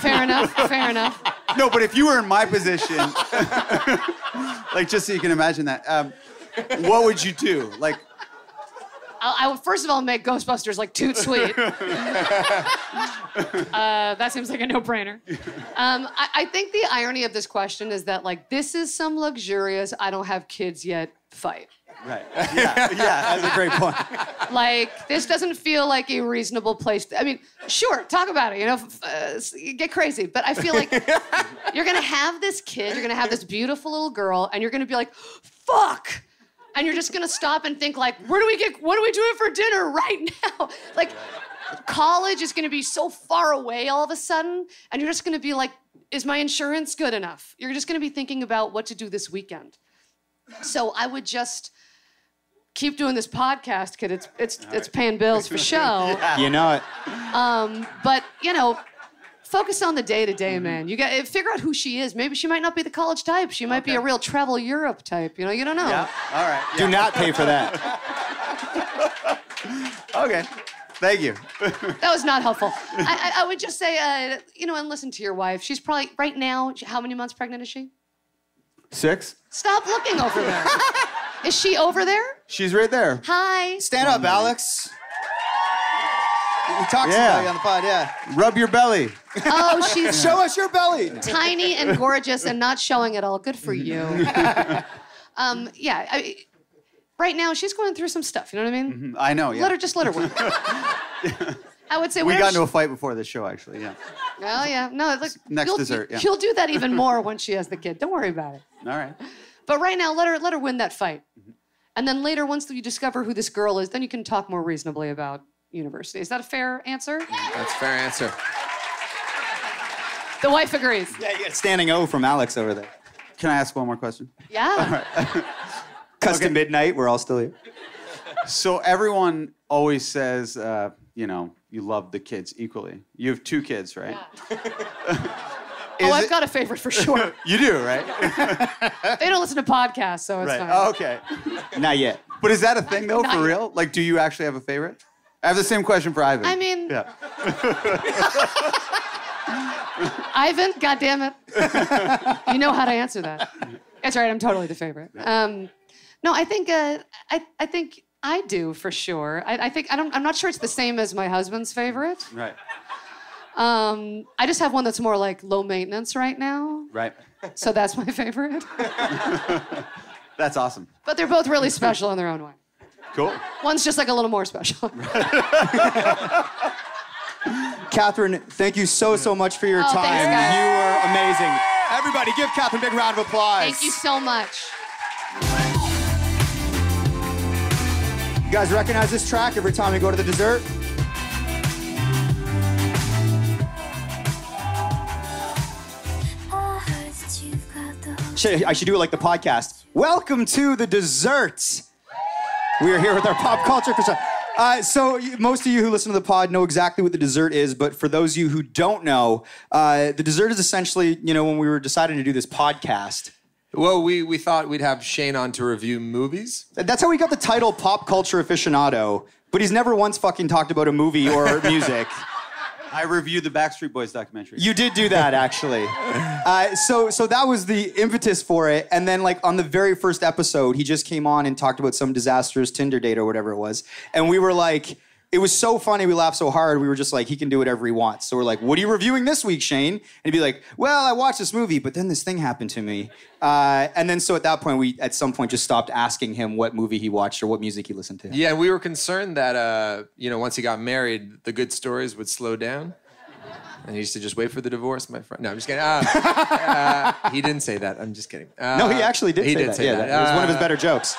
Fair enough. No, but if you were in my position, like, just so you can imagine that, what would you do? Like, I would first of all make Ghostbusters like toot sweet. That seems like a no-brainer. I think the irony of this question is that, like, this is some luxurious I don't have kids yet fight. right. Yeah, that's a great point. Like, this doesn't feel like a reasonable place. Sure, talk about it, get crazy. But I feel like you're going to have this kid, you're going to have this beautiful little girl, and you're going to be like, fuck! And you're just going to stop and think, like, what are we doing for dinner right now? Like, college is going to be so far away all of a sudden, and you're just going to be like, is my insurance good enough? You're just going to be thinking about what to do this weekend. So I would just keep doing this podcast because it's paying bills for show. Yeah. You know it. But focus on the day-to-day, man. You got to figure out who she is. Maybe she might not be the college type. She might be a real travel Europe type. You don't know. Yeah. All right. Yeah. Do not pay for that. Okay. Thank you. That was not helpful. I would just say, and listen to your wife. She's probably, right now, how many months pregnant is she? 6? Stop looking over there. Is she over there? She's right there. Hi. Stand up, Alex. We talked about you on the pod, yeah. Rub your belly. Oh, she's Show us your belly. tiny and gorgeous and not showing it all. Good for you. Right now, she's going through some stuff. You know what I mean? Mm-hmm. I know, yeah. Let her work. I would say we got into a fight before the show, actually, yeah. Oh, yeah. No, look. Next dessert, yeah. She'll do that even more when she has the kid. Don't worry about it. All right. But right now, let her win that fight. Mm-hmm. And then later, once you discover who this girl is, then you can talk more reasonably about university. Is that a fair answer? That's a fair answer. The wife agrees. Yeah, you got a standing O from Alex over there. Can I ask one more question? Yeah. All right. Cuts to midnight, we're all still here. So everyone always says, you love the kids equally. You have 2 kids, right? Yeah. I've got a favorite for sure. You do, right? They don't listen to podcasts, so it's Right. fine. Oh, okay. Not yet. But is that a thing, though, Not for yet. real? Like, do you actually have a favorite? I have the same question for Ivan. Yeah. Ivan, goddammit. You know how to answer that. That's right, I'm totally the favorite. No, I think I think I do for sure. I'm not sure it's the same as my husband's favorite. Right. I just have one that's more like low maintenance right now. Right. So that's my favorite. That's awesome. But they're both really special in their own way. Cool. One's just like a little more special. Catherine, thank you so much for your time. Thanks, guys. You were amazing. Everybody, give Catherine a big round of applause. Thank you so much. You guys recognize this track every time we go to the dessert? I should do it like the podcast. Welcome to the desserts. We are here with our pop culture for so most of you who listen to the pod know exactly what the dessert is, but for those of you who don't know, the dessert is essentially, when we were deciding to do this podcast. Well, we thought we'd have Shane on to review movies. That's how we got the title Pop Culture Aficionado, but he's never once fucking talked about a movie or music. I reviewed the Backstreet Boys documentary. You did do that, actually. So that was the impetus for it. And then, on the very first episode, he just came on and talked about some disastrous Tinder date or whatever it was. And we were like, it was so funny. We laughed so hard. We were just like, he can do whatever he wants. So we're like, what are you reviewing this week, Shane? And he'd be like, well, I watched this movie, but then this thing happened to me. And then so at that point, we at some point just stopped asking him what movie he watched or what music he listened to. Yeah, we were concerned that, once he got married, the good stories would slow down. And he used to just wait for the divorce, my friend. No, I'm just kidding. He didn't say that. I'm just kidding. No, he actually did say that. Say that. It was one of his better jokes.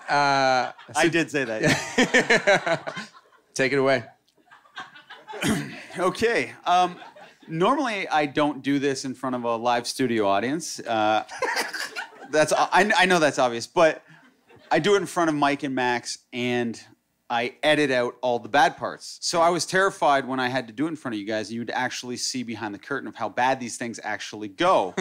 I did say that. Take it away. Okay. Normally, I don't do this in front of a live studio audience. I know that's obvious, but I do it in front of Mike and Max, and I edit out all the bad parts. So I was terrified when I had to do it in front of you guys, and you would actually see behind the curtain of how bad these things actually go.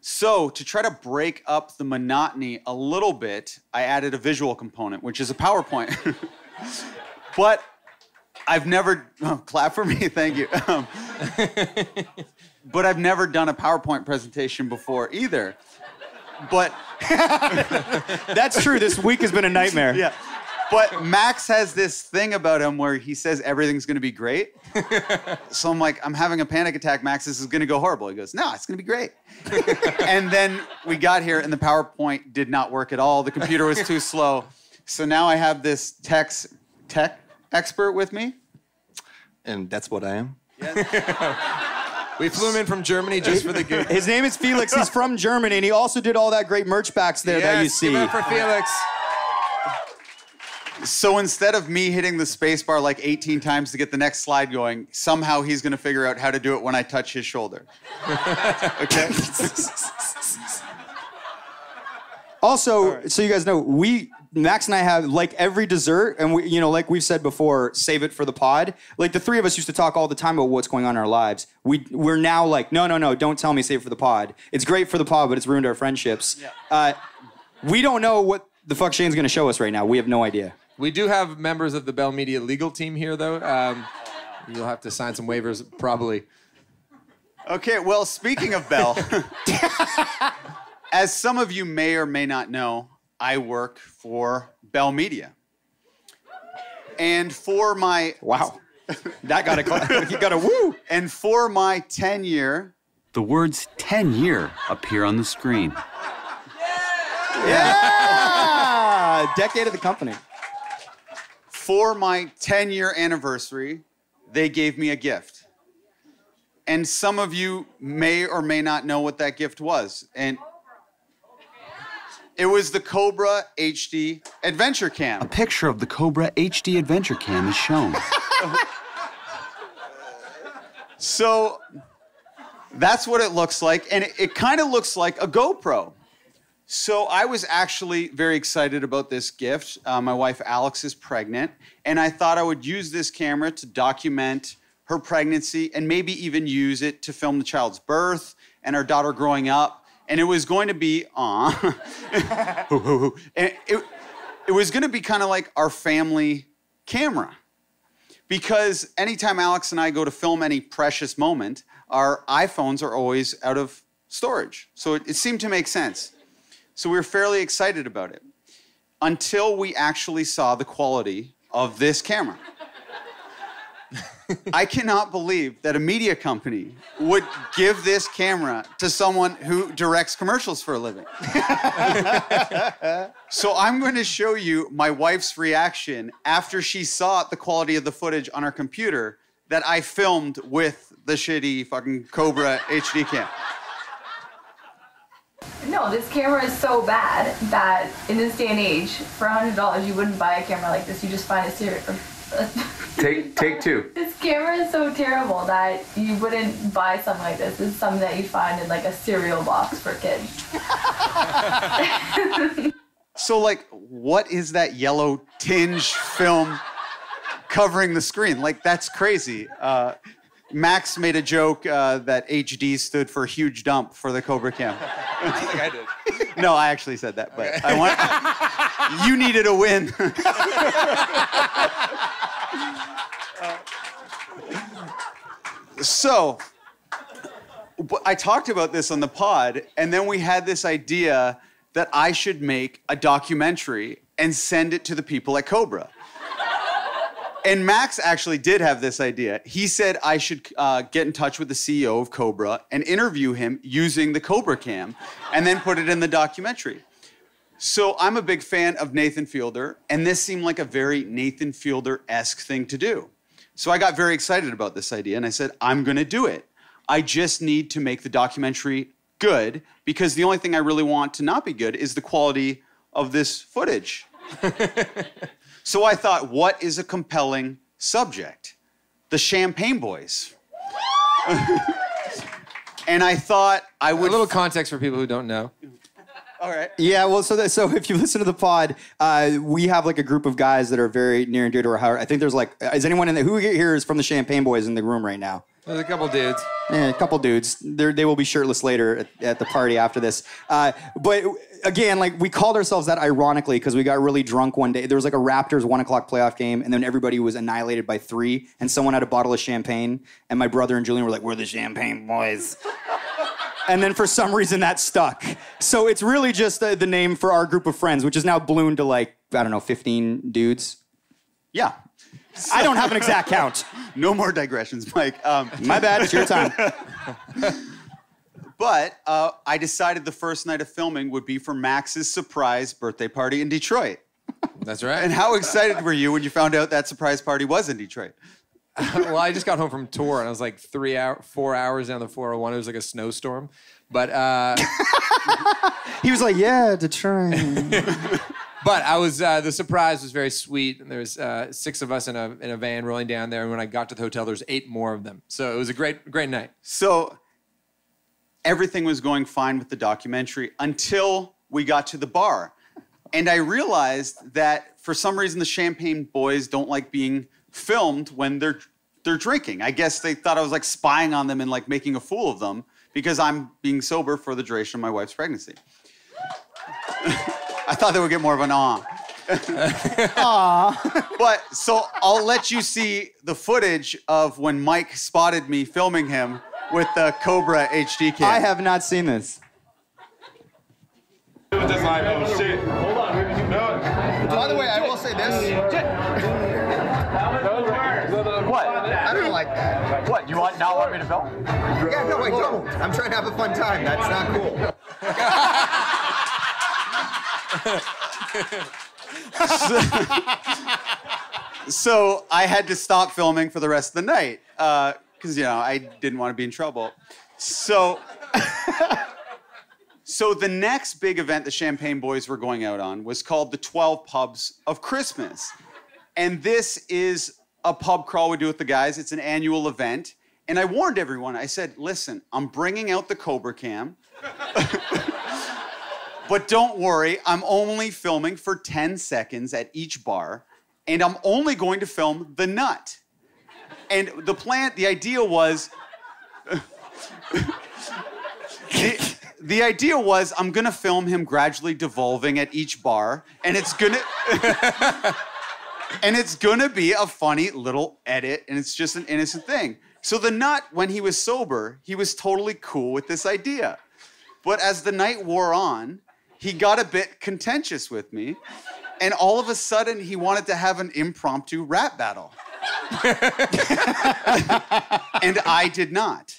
So to try to break up the monotony a little bit, I added a visual component, which is a PowerPoint. But I've never, clap for me, thank you. But I've never done a PowerPoint presentation before either. But that's true. This week has been a nightmare. Yeah. But Max has this thing about him where he says everything's going to be great. So I'm like, I'm having a panic attack, Max. This is going to go horrible. He goes, no, it's going to be great. And then we got here and the PowerPoint did not work at all. The computer was too slow. So now I have this tech expert with me. And that's what I am. We flew him in from Germany just for the gig. His name is Felix. He's from Germany, and he also did all that great merch backs there that you see. Give it up for Felix. So instead of me hitting the space bar like 18 times to get the next slide going, somehow he's going to figure out how to do it when I touch his shoulder. Okay? Also, so you guys know, Max and I have, every dessert, and we, like we've said before, save it for the pod. The three of us used to talk all the time about what's going on in our lives. We're now no, don't tell me, save it for the pod. It's great for the pod, but it's ruined our friendships. Yeah. We don't know what the fuck Shane's going to show us right now. We have no idea. We do have members of the Bell Media legal team here, though. You'll have to sign some waivers, probably. Okay, well, speaking of Bell, as some of you may or may not know, I work for Bell Media. And for my... Wow. That got you got a woo. And for my 10-year... The words 10-year appear on the screen. Yeah! Decade of the company. For my 10-year anniversary, they gave me a gift. And some of you may or may not know what that gift was. And it was the Cobra HD Adventure Cam. A picture of the Cobra HD Adventure Cam is shown. So that's what it looks like. And it kind of looks like a GoPro. So I was actually very excited about this gift. My wife, Alex, is pregnant. And I thought I would use this camera to document her pregnancy and maybe even use it to film the child's birth and our daughter growing up. And it was going to be, and it was going to be kind of like our family camera. Because anytime Alex and I go to film any precious moment, our iPhones are always out of storage. So it seemed to make sense. So we were fairly excited about it until we actually saw the quality of this camera. I cannot believe that a media company would give this camera to someone who directs commercials for a living. So I'm going to show you my wife's reaction after she saw the quality of the footage on our computer that I filmed with the shitty fucking Cobra HD cam. No, this camera is so bad that in this day and age, for $100, you wouldn't buy a camera like this. You just find a Take two. This camera is so terrible that you wouldn't buy something like this. This is something that you find in like a cereal box for kids. So, like, what is that yellow tinge film covering the screen? Like, that's crazy. Max made a joke that HD stood for huge dump for the Cobra Cam. I don't think I did. No, I actually said that, but I want you needed a win. So, I talked about this on the pod, and then we had this idea that I should make a documentary and send it to the people at Cobra. And Max actually did have this idea. He said I should get in touch with the CEO of Cobra and interview him using the Cobra Cam and then put it in the documentary. So I'm a big fan of Nathan Fielder, and this seemed like a very Nathan Fielder-esque thing to do. So I got very excited about this idea, and I said, I'm gonna do it. I just need to make the documentary good, because the only thing I really want to not be good is the quality of this footage. So I thought, what is a compelling subject? The Champagne Boys. And I thought I would... A little context for people who don't know. All right. Yeah, well, so if you listen to the pod, we have like a group of guys that are very near and dear to our heart. I think there's like, is anyone in there, who here is from the Champagne Boys in the room right now? There's a couple dudes. Yeah, a couple dudes. They will be shirtless later at the party after this. But again, like we called ourselves that ironically because we got really drunk one day. There was like a Raptors 1 o'clock playoff game, and then everybody was annihilated by 3, and someone had a bottle of champagne, and my brother and Julian were like, "We're the Champagne Boys." And then for some reason that stuck. So it's really just the name for our group of friends, which is now ballooned to like, I don't know, 15 dudes. Yeah. I don't have an exact count. No more digressions, Mike. My bad, it's your time. But I decided the first night of filming would be for Max's surprise birthday party in Detroit. That's right. And how excited were you when you found out that surprise party was in Detroit? Well, I just got home from tour, and I was like 4 hours down the 401. It was like a snowstorm. But He was like, yeah, Detroit. But I was the surprise was very sweet, and there was 6 of us in a van rolling down there. And when I got to the hotel, there was 8 more of them. So it was a great night. So everything was going fine with the documentary until we got to the bar, and I realized that for some reason the Champagne Boys don't like being filmed when they're drinking. I guess they thought I was like spying on them and like making a fool of them because I'm being sober for the duration of my wife's pregnancy. I thought they would get more of an aw. But so I'll let you see the footage of when Mike spotted me filming him with the Cobra HD cam. I have not seen this. By the way, I will say this. What? I don't like that. What? You not want me to film? Yeah, no, I don't. I'm trying to have a fun time. That's not cool. So I had to stop filming for the rest of the night because, you know, I didn't want to be in trouble. So the next big event the Champagne Boys were going out on was called the 12 Pubs of Christmas. And this is a pub crawl we do with the guys. It's an annual event. And I warned everyone. I said, listen, I'm bringing out the Cobra Cam. But don't worry, I'm only filming for 10 seconds at each bar. And I'm only going to film the nut. And the idea was... The idea was I'm gonna film him gradually devolving at each bar, and it's gonna be a funny little edit, and it's just an innocent thing. So the nut, when he was sober, he was totally cool with this idea. But as the night wore on, he got a bit contentious with me, and all of a sudden he wanted to have an impromptu rap battle. And I did not.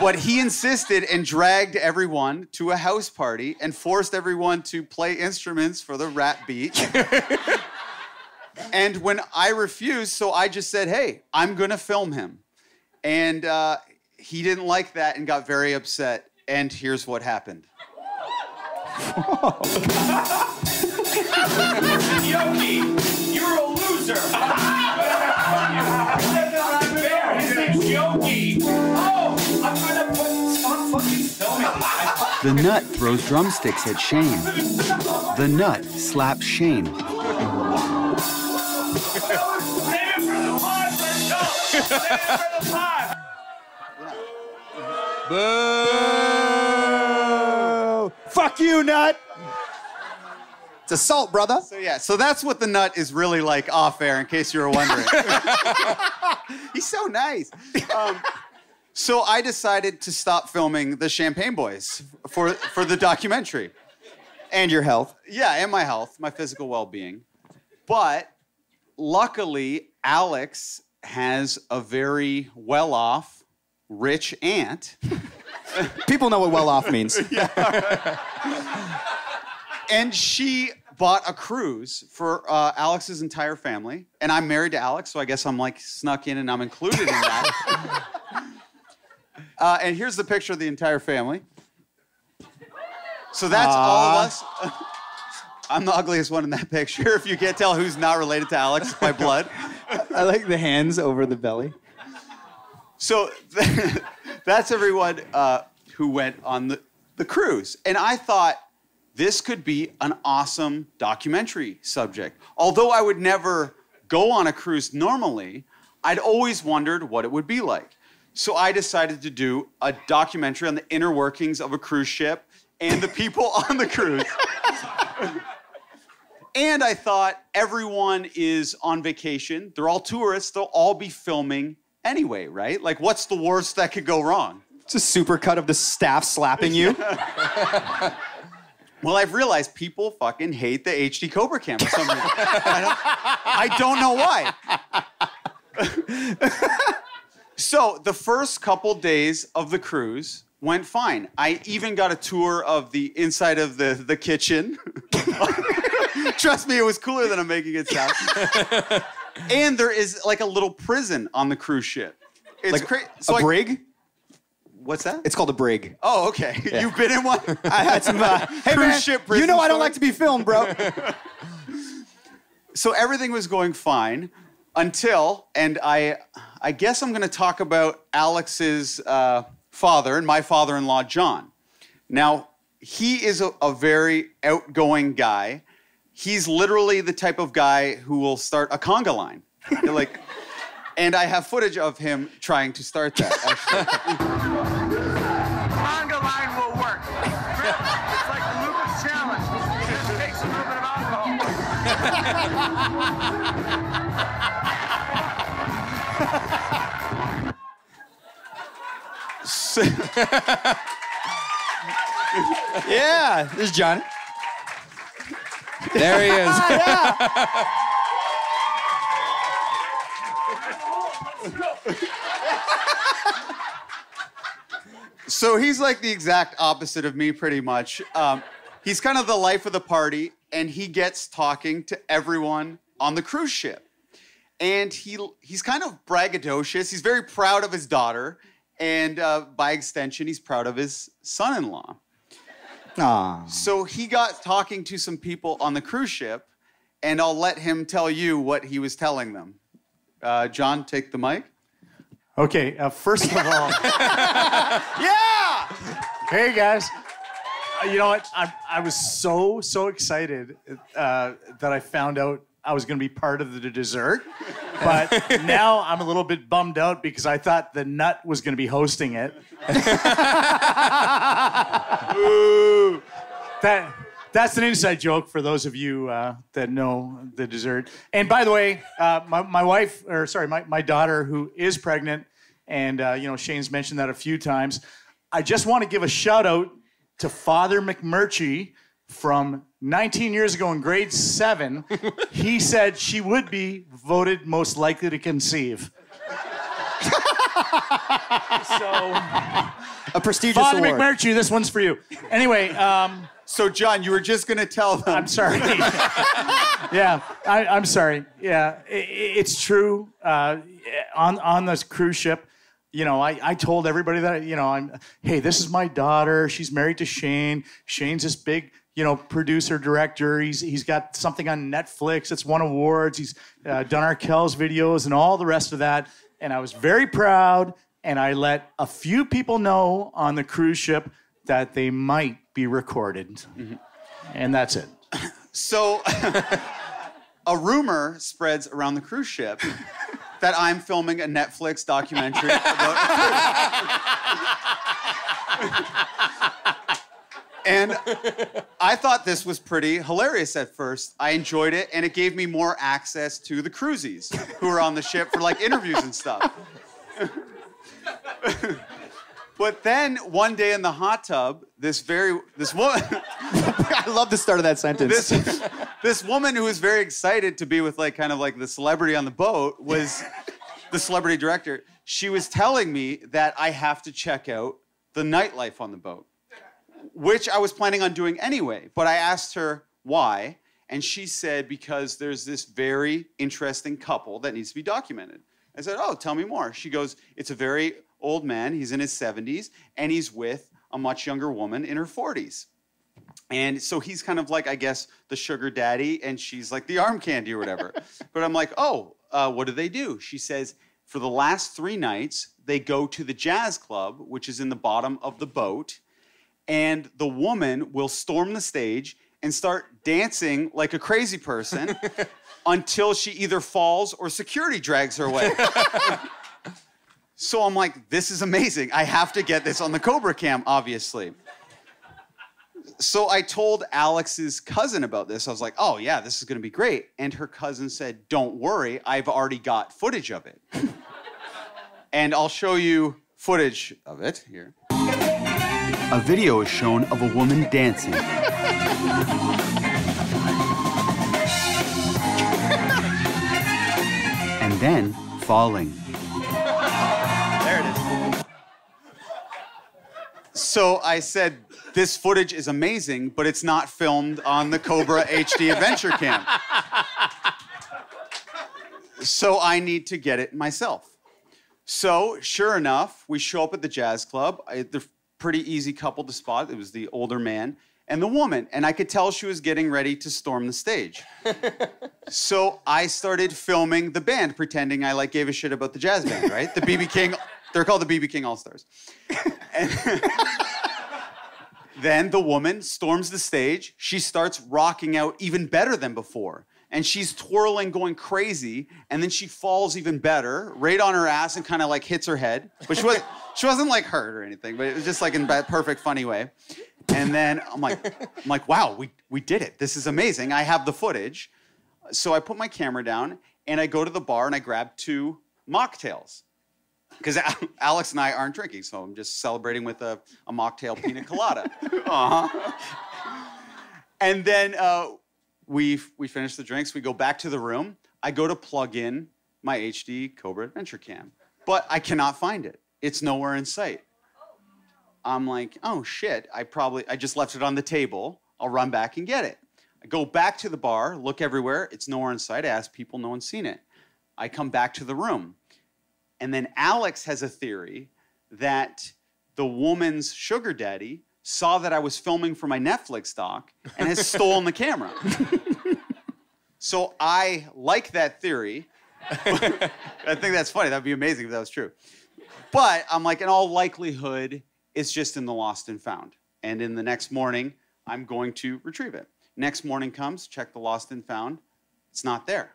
But he insisted and dragged everyone to a house party and forced everyone to play instruments for the rap beat. And when I refused, so I just said, hey, I'm going to film him. And he didn't like that and got very upset. And here's what happened. Yogi, you're a loser. His name's Yogi. Oh, I'm gonna stop fucking filming. The Nut throws drumsticks at Shane. The Nut slaps Shane. Save it for the pod, let's go. Save it for the pod. Boo! Fuck you, Nut! It's assault, brother. So that's what the Nut is really like off air, in case you were wondering. He's so nice. So I decided to stop filming the Champagne Boys for the documentary. And your health. Yeah, and my health, my physical well-being. But luckily, Alex has a very well-off, rich aunt. People know what well-off means. And she bought a cruise for Alex's entire family. And I'm married to Alex, so I guess I'm like snuck in and I'm included in that. And here's the picture of the entire family. So that's all of us. I'm the ugliest one in that picture, if you can't tell who's not related to Alex by blood. I like the hands over the belly. So that's everyone who went on the cruise. And I thought, this could be an awesome documentary subject. Although I would never go on a cruise normally, I'd always wondered what it would be like. So I decided to do a documentary on the inner workings of a cruise ship and the people on the cruise. And I thought, everyone is on vacation. They're all tourists. They'll all be filming anyway, right? Like, what's the worst that could go wrong? It's a super cut of the staff slapping you. Well, I've realized people fucking hate the HD Cobra cam for some reason. I don't know why. So the first couple days of the cruise went fine. I even got a tour of the inside of the kitchen. Trust me, it was cooler than I'm making it sound. And there is like a little prison on the cruise ship. It's like crazy. A brig? What's that? It's called a brig. Oh, okay. Yeah. You've been in one? I had some hey, cruise man, ship prison you know I don't story? like to be filmed, bro. So everything was going fine until, and I guess I'm going to talk about Alex's father and my father-in-law, John. Now, he is a very outgoing guy. He's literally the type of guy who will start a conga line. Like, and I have footage of him trying to start that, actually. Conga line will work. It's like the Lucas challenge. It just takes a little bit of alcohol. Yeah, this is John. There he is. Yeah. So he's like the exact opposite of me, pretty much. He's kind of the life of the party, and he gets talking to everyone on the cruise ship. And he's kind of braggadocious. He's very proud of his daughter, and by extension, he's proud of his son-in-law. Aww. So he got talking to some people on the cruise ship, and I'll let him tell you what he was telling them. John, take the mic. Okay, first of all... Yeah! Hey, guys. You know what? I was so excited that I found out I was going to be part of the dessert. But now I'm a little bit bummed out because I thought the Nut was going to be hosting it. Ooh. That's an inside joke for those of you that know the dessert. And by the way, my daughter, who is pregnant, and Shane's mentioned that a few times. I just want to give a shout out to Father McMurtry from 19 years ago in grade 7. He said she would be voted most likely to conceive. A prestigious Father award. McMurtry, this one's for you. Anyway, So, John, you were just going to tell them. I'm sorry. Yeah, I'm sorry. Yeah, it's true. On this cruise ship, you know, I told everybody that, you know, hey, this is my daughter. She's married to Shane. Shane's this big, you know, producer, director. He's got something on Netflix. It's won awards. He's done Arkell's videos and all the rest of that. And I was very proud. And I let a few people know on the cruise ship that they might be recorded. Mm-hmm. And that's it. So a rumor spreads around the cruise ship that I'm filming a Netflix documentary about... And I thought this was pretty hilarious at first. I enjoyed it, and it gave me more access to the cruisies who were on the ship for like interviews and stuff. But then one day in the hot tub, this woman... I love the start of that sentence. This woman who was very excited to be with like kind of like the celebrity on the boat was the celebrity director. She was telling me that I have to check out the nightlife on the boat, which I was planning on doing anyway. But I asked her why, and she said because there's this very interesting couple that needs to be documented. I said, oh, tell me more. She goes, it's a very old man. He's in his 70s, and he's with a much younger woman in her 40s. And so he's kind of like, I guess, the sugar daddy, and she's like the arm candy or whatever. But I'm like, oh, what do they do? She says, for the last 3 nights, they go to the jazz club, which is in the bottom of the boat, and the woman will storm the stage and start dancing like a crazy person until she either falls or security drags her away. So I'm like, this is amazing. I have to get this on the Cobra Cam, obviously. So I told Alex's cousin about this. I was like, oh, yeah, this is going to be great. And her cousin said, don't worry, I've already got footage of it. And I'll show you footage of it here. A video is shown of a woman dancing. And then falling. There it is. So I said, this footage is amazing, but it's not filmed on the Cobra HD Adventure Cam. So I need to get it myself. So sure enough, we show up at the jazz club. The pretty easy couple to spot. It was the older man and the woman, and I could tell she was getting ready to storm the stage. So I started filming the band, pretending I like gave a shit about the jazz band, right? The BB King, they're called the BB King All-Stars. Then the woman storms the stage. She starts rocking out even better than before. And she's twirling, going crazy, and then she falls even better, right on her ass and kind of like hits her head. But she wasn't like hurt or anything, but it was just like in that perfect funny way. And then I'm like, wow, we did it. This is amazing. I have the footage. So I put my camera down and I go to the bar and I grab 2 mocktails. Because Alex and I aren't drinking, so I'm just celebrating with a mocktail pina colada. Uh-huh. And then we finish the drinks. We go back to the room. I go to plug in my HD Cobra Adventure Cam, but I cannot find it. It's nowhere in sight. I'm like, oh shit, I just left it on the table. I'll run back and get it. I go back to the bar, look everywhere. It's nowhere in sight. I ask people, no one's seen it. I come back to the room. And then Alex has a theory that the woman's sugar daddy saw that I was filming for my Netflix doc and has stolen the camera. So I like that theory. I think that's funny. That'd be amazing if that was true. But I'm like, in all likelihood, it's just in the lost and found. And in the next morning, I'm going to retrieve it. Next morning comes, check the lost and found. It's not there.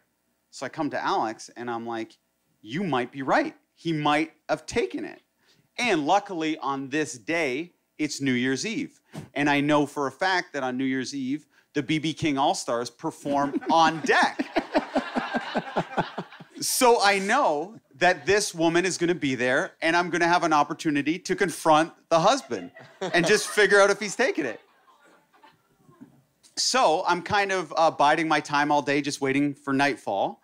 So I come to Alex and I'm like, you might be right. He might have taken it. And luckily on this day, it's New Year's Eve. And I know for a fact that on New Year's Eve, the BB King All-Stars perform on deck. So I know that this woman is gonna be there and I'm gonna have an opportunity to confront the husband and just figure out if he's taken it. So I'm kind of biding my time all day, just waiting for nightfall.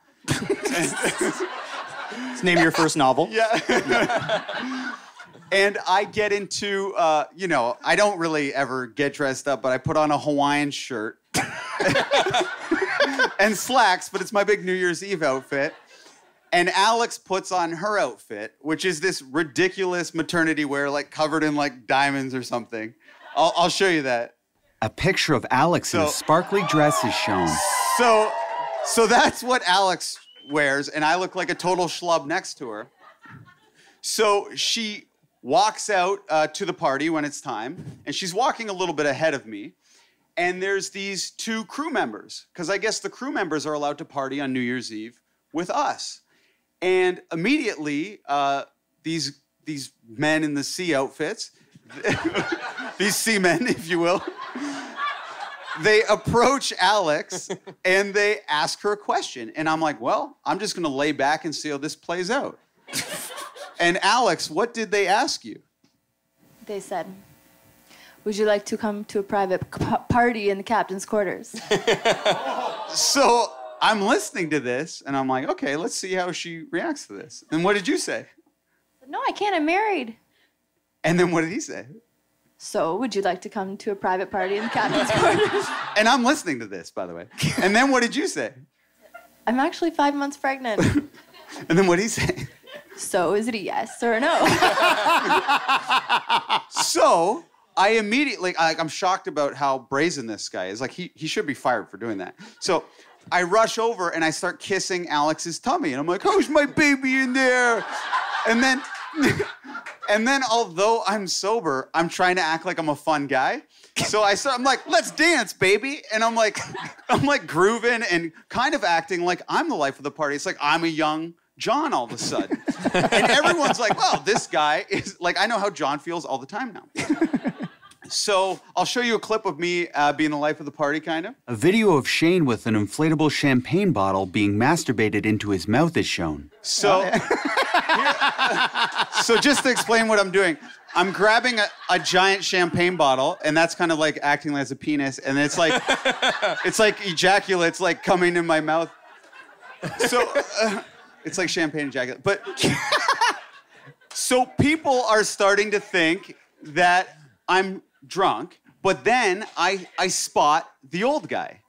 Let's name your first novel. Yeah. And I get into, I don't really ever get dressed up, but I put on a Hawaiian shirt and slacks, but it's my big New Year's Eve outfit. And Alex puts on her outfit, which is this ridiculous maternity wear, like covered in like diamonds or something. I'll show you that. A picture of Alex in a sparkly dress is shown. So that's what Alex wears, and I look like a total schlub next to her. So she walks out to the party when it's time, and she's walking a little bit ahead of me. And there's these 2 crew members, because I guess the crew members are allowed to party on New Year's Eve with us. And immediately, these men in the sea outfits, these seamen, if you will, they approach Alex and they ask her a question. And I'm like, well, I'm just gonna lay back and see how this plays out. And Alex, what did they ask you? They said, would you like to come to a private party in the captain's quarters? So I'm listening to this, and I'm like, okay, let's see how she reacts to this. And what did you say? No, I can't. I'm married. And then what did he say? So, would you like to come to a private party in the captain's quarters? And I'm listening to this, by the way. And then what did you say? I'm actually 5 months pregnant. And then what did he say? So, is it a yes or a no? So I immediately, I'm shocked about how brazen this guy is. Like, he should be fired for doing that. So I rush over and I start kissing Alex's tummy. And I'm like, how's my baby in there? And then although I'm sober, I'm trying to act like I'm a fun guy. So I'm like, let's dance, baby. And I'm like grooving and kind of acting like I'm the life of the party. It's like I'm a young John all of a sudden. And everyone's like, wow, this guy is like, I know how John feels all the time now. So I'll show you a clip of me being the life of the party, kind of. A video of Shane with an inflatable champagne bottle being masturbated into his mouth is shown. So, so just to explain what I'm doing, I'm grabbing a giant champagne bottle, and that's kind of like acting like a penis, and it's like ejaculate's like coming in my mouth. So it's like champagne ejaculate. But so people are starting to think that I'm drunk, but then I spot the old guy.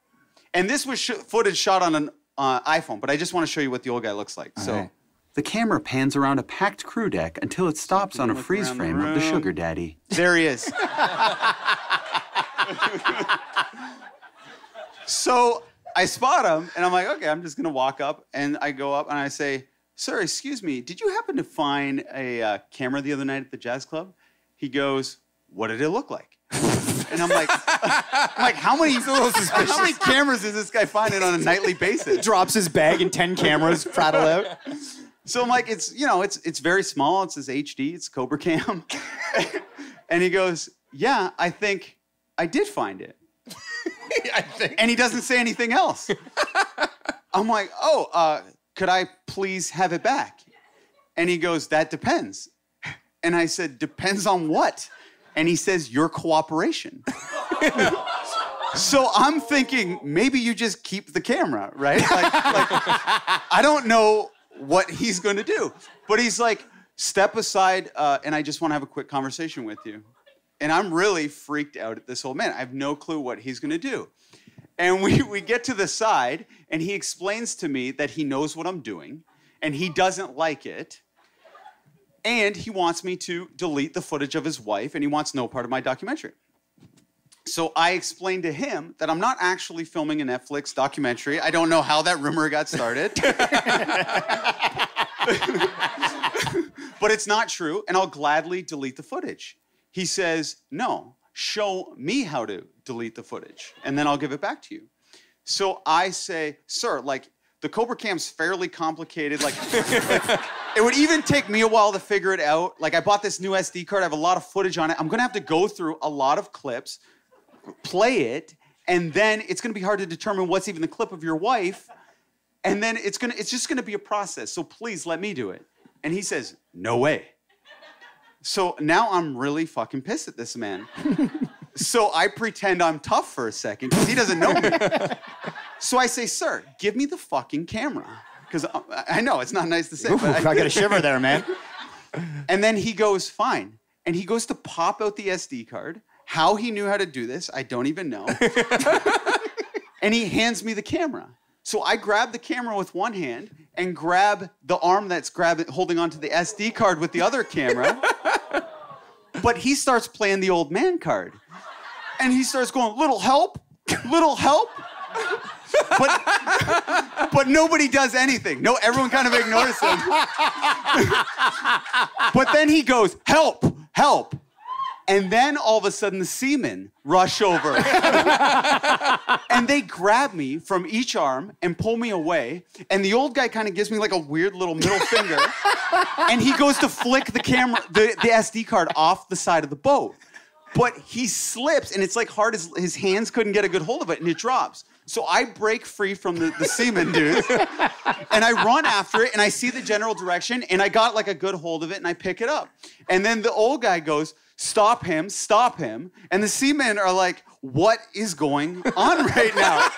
And this was footage shot on an iPhone, but I just want to show you what the old guy looks like. So right. The camera pans around a packed crew deck until it stops on a freeze frame of the sugar daddy. There he is. So I spot him, and I'm like, okay, I'm just going to walk up, and I go up, and I say, sir, excuse me, did you happen to find a camera the other night at the jazz club? He goes, what did it look like? And I'm like, how many cameras is this guy finding on a nightly basis? Drops his bag and 10 cameras prattle out. So I'm like, it's very small. It says HD. It's Cobra Cam. And he goes, yeah, I think I did find it. And he doesn't say anything else. I'm like, could I please have it back? And he goes, that depends. And I said, depends on what? And he says, your cooperation. So I'm thinking, maybe you just keep the camera, right? Like I don't know what he's going to do. But he's like, step aside, and I just want to have a quick conversation with you. And I'm really freaked out at this old man. I have no clue what he's going to do. And we get to the side, and he explains to me that he knows what I'm doing, and he doesn't like it. And he wants me to delete the footage of his wife, and he wants no part of my documentary. So I explained to him that I'm not actually filming a Netflix documentary. I don't know how that rumor got started. But it's not true, and I'll gladly delete the footage. He says, no, show me how to delete the footage, and then I'll give it back to you. So I say, sir, like, the Cobra Cam's fairly complicated. Like, it would even take me a while to figure it out. Like, I bought this new SD card. I have a lot of footage on it. I'm going to have to go through a lot of clips, play it, and then it's going to be hard to determine what's even the clip of your wife. And then it's just going to be a process. So please let me do it. And he says, no way. So now I'm really fucking pissed at this man. So I pretend I'm tough for a second because he doesn't know me. So I say, sir, give me the fucking camera. Because I know it's not nice to say. Ooh, I got a shiver there, man. And then he goes, fine. And he goes to pop out the SD card. How he knew how to do this, I don't even know. And he hands me the camera. So I grab the camera with one hand and grab the arm that's holding onto the SD card with the other camera. But he starts playing the old man card. And he starts going, little help, little help. But nobody does anything. No, everyone kind of ignores him. But then he goes, help, help. And then all of a sudden the seamen rush over. And they grab me from each arm and pull me away. And the old guy kind of gives me like a weird little middle finger. And he goes to flick the camera, the SD card off the side of the boat. But he slips, and it's like hard as his hands couldn't get a good hold of it, and it drops. So I break free from the seaman dude, and I run after it, and I see the general direction, and I got like a good hold of it, and I pick it up. And then the old guy goes, stop him, stop him. And the seamen are like, what is going on right now?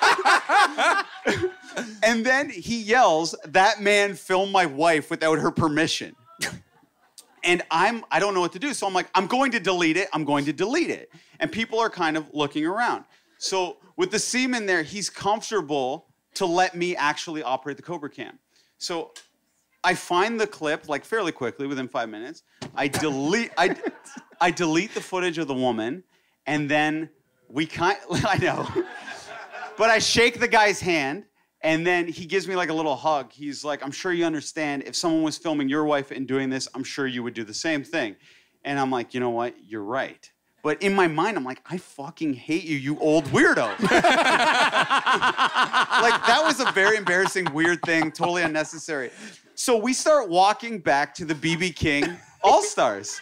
And then he yells, that man filmed my wife without her permission. And I don't know what to do. So I'm like, I'm going to delete it. I'm going to delete it. And people are kind of looking around. So with the seaman there, he's comfortable to let me actually operate the Cobra Cam. So I find the clip like fairly quickly, within 5 minutes. I delete the footage of the woman, and then I know. But I shake the guy's hand, and then he gives me like a little hug. He's like, I'm sure you understand. If someone was filming your wife and doing this, I'm sure you would do the same thing. And I'm like, you know what? You're right. But in my mind, I'm like, I fucking hate you, you old weirdo. Like, that was a very embarrassing, weird thing, totally unnecessary. So we start walking back to the BB King All-Stars.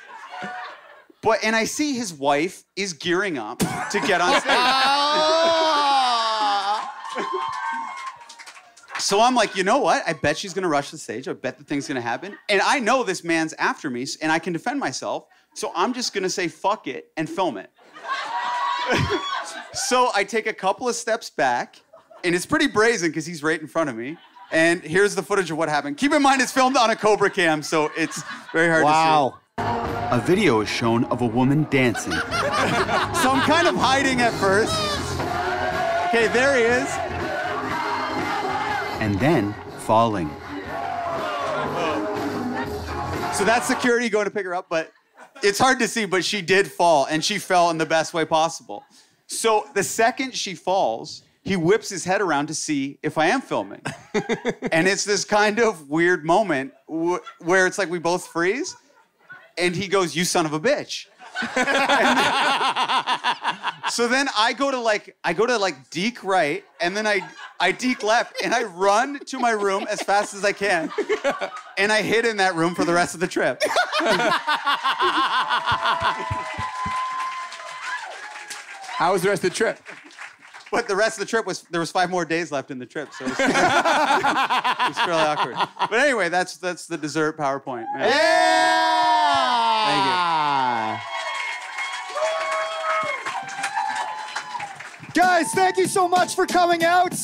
And I see his wife is gearing up to get on stage. So I'm like, you know what? I bet she's gonna rush the stage. I bet the thing's gonna happen. And I know this man's after me, and I can defend myself. So I'm just gonna say, fuck it, and film it. So I take a couple of steps back, and it's pretty brazen because he's right in front of me. And here's the footage of what happened. Keep in mind, it's filmed on a Cobra Cam, so it's very hard to see. A video is shown of a woman dancing. So I'm kind of hiding at first. Okay, there he is. And then falling. So that's security going to pick her up, but it's hard to see, but she did fall, and she fell in the best way possible. So the second she falls, he whips his head around to see if I am filming. And it's this kind of weird moment where it's like we both freeze, and he goes, you son of a bitch. So then I go to deke right, and then I deke left, and I run to my room as fast as I can, and I hid in that room for the rest of the trip. How was the rest of the trip? But the rest of the trip there was 5 more days left in the trip, so it was fairly awkward. But anyway, that's the dessert PowerPoint. Man. Yeah! Thank you. Guys, thank you so much for coming out.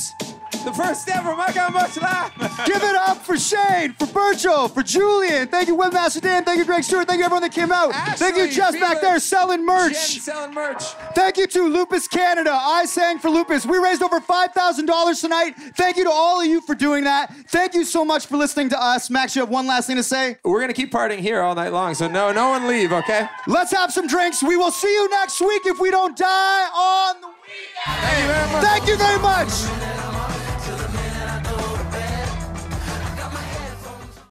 The first ever Mike on Much Laugh. Give it up for Shane, for Virgil, for Julian. Thank you, Webmaster Dan. Thank you, Greg Stewart. Thank you, everyone that came out. Ashley, Thank you, Jess back there selling merch. Jen selling merch. Thank you to Lupus Canada. I sang for Lupus. We raised over $5,000 tonight. Thank you to all of you for doing that. Thank you so much for listening to us. Max, you have one last thing to say? We're going to keep partying here all night long, so no one leave, okay? Let's have some drinks. We will see you next week if we don't die on the weekend. Thank you very much. Thank you very much.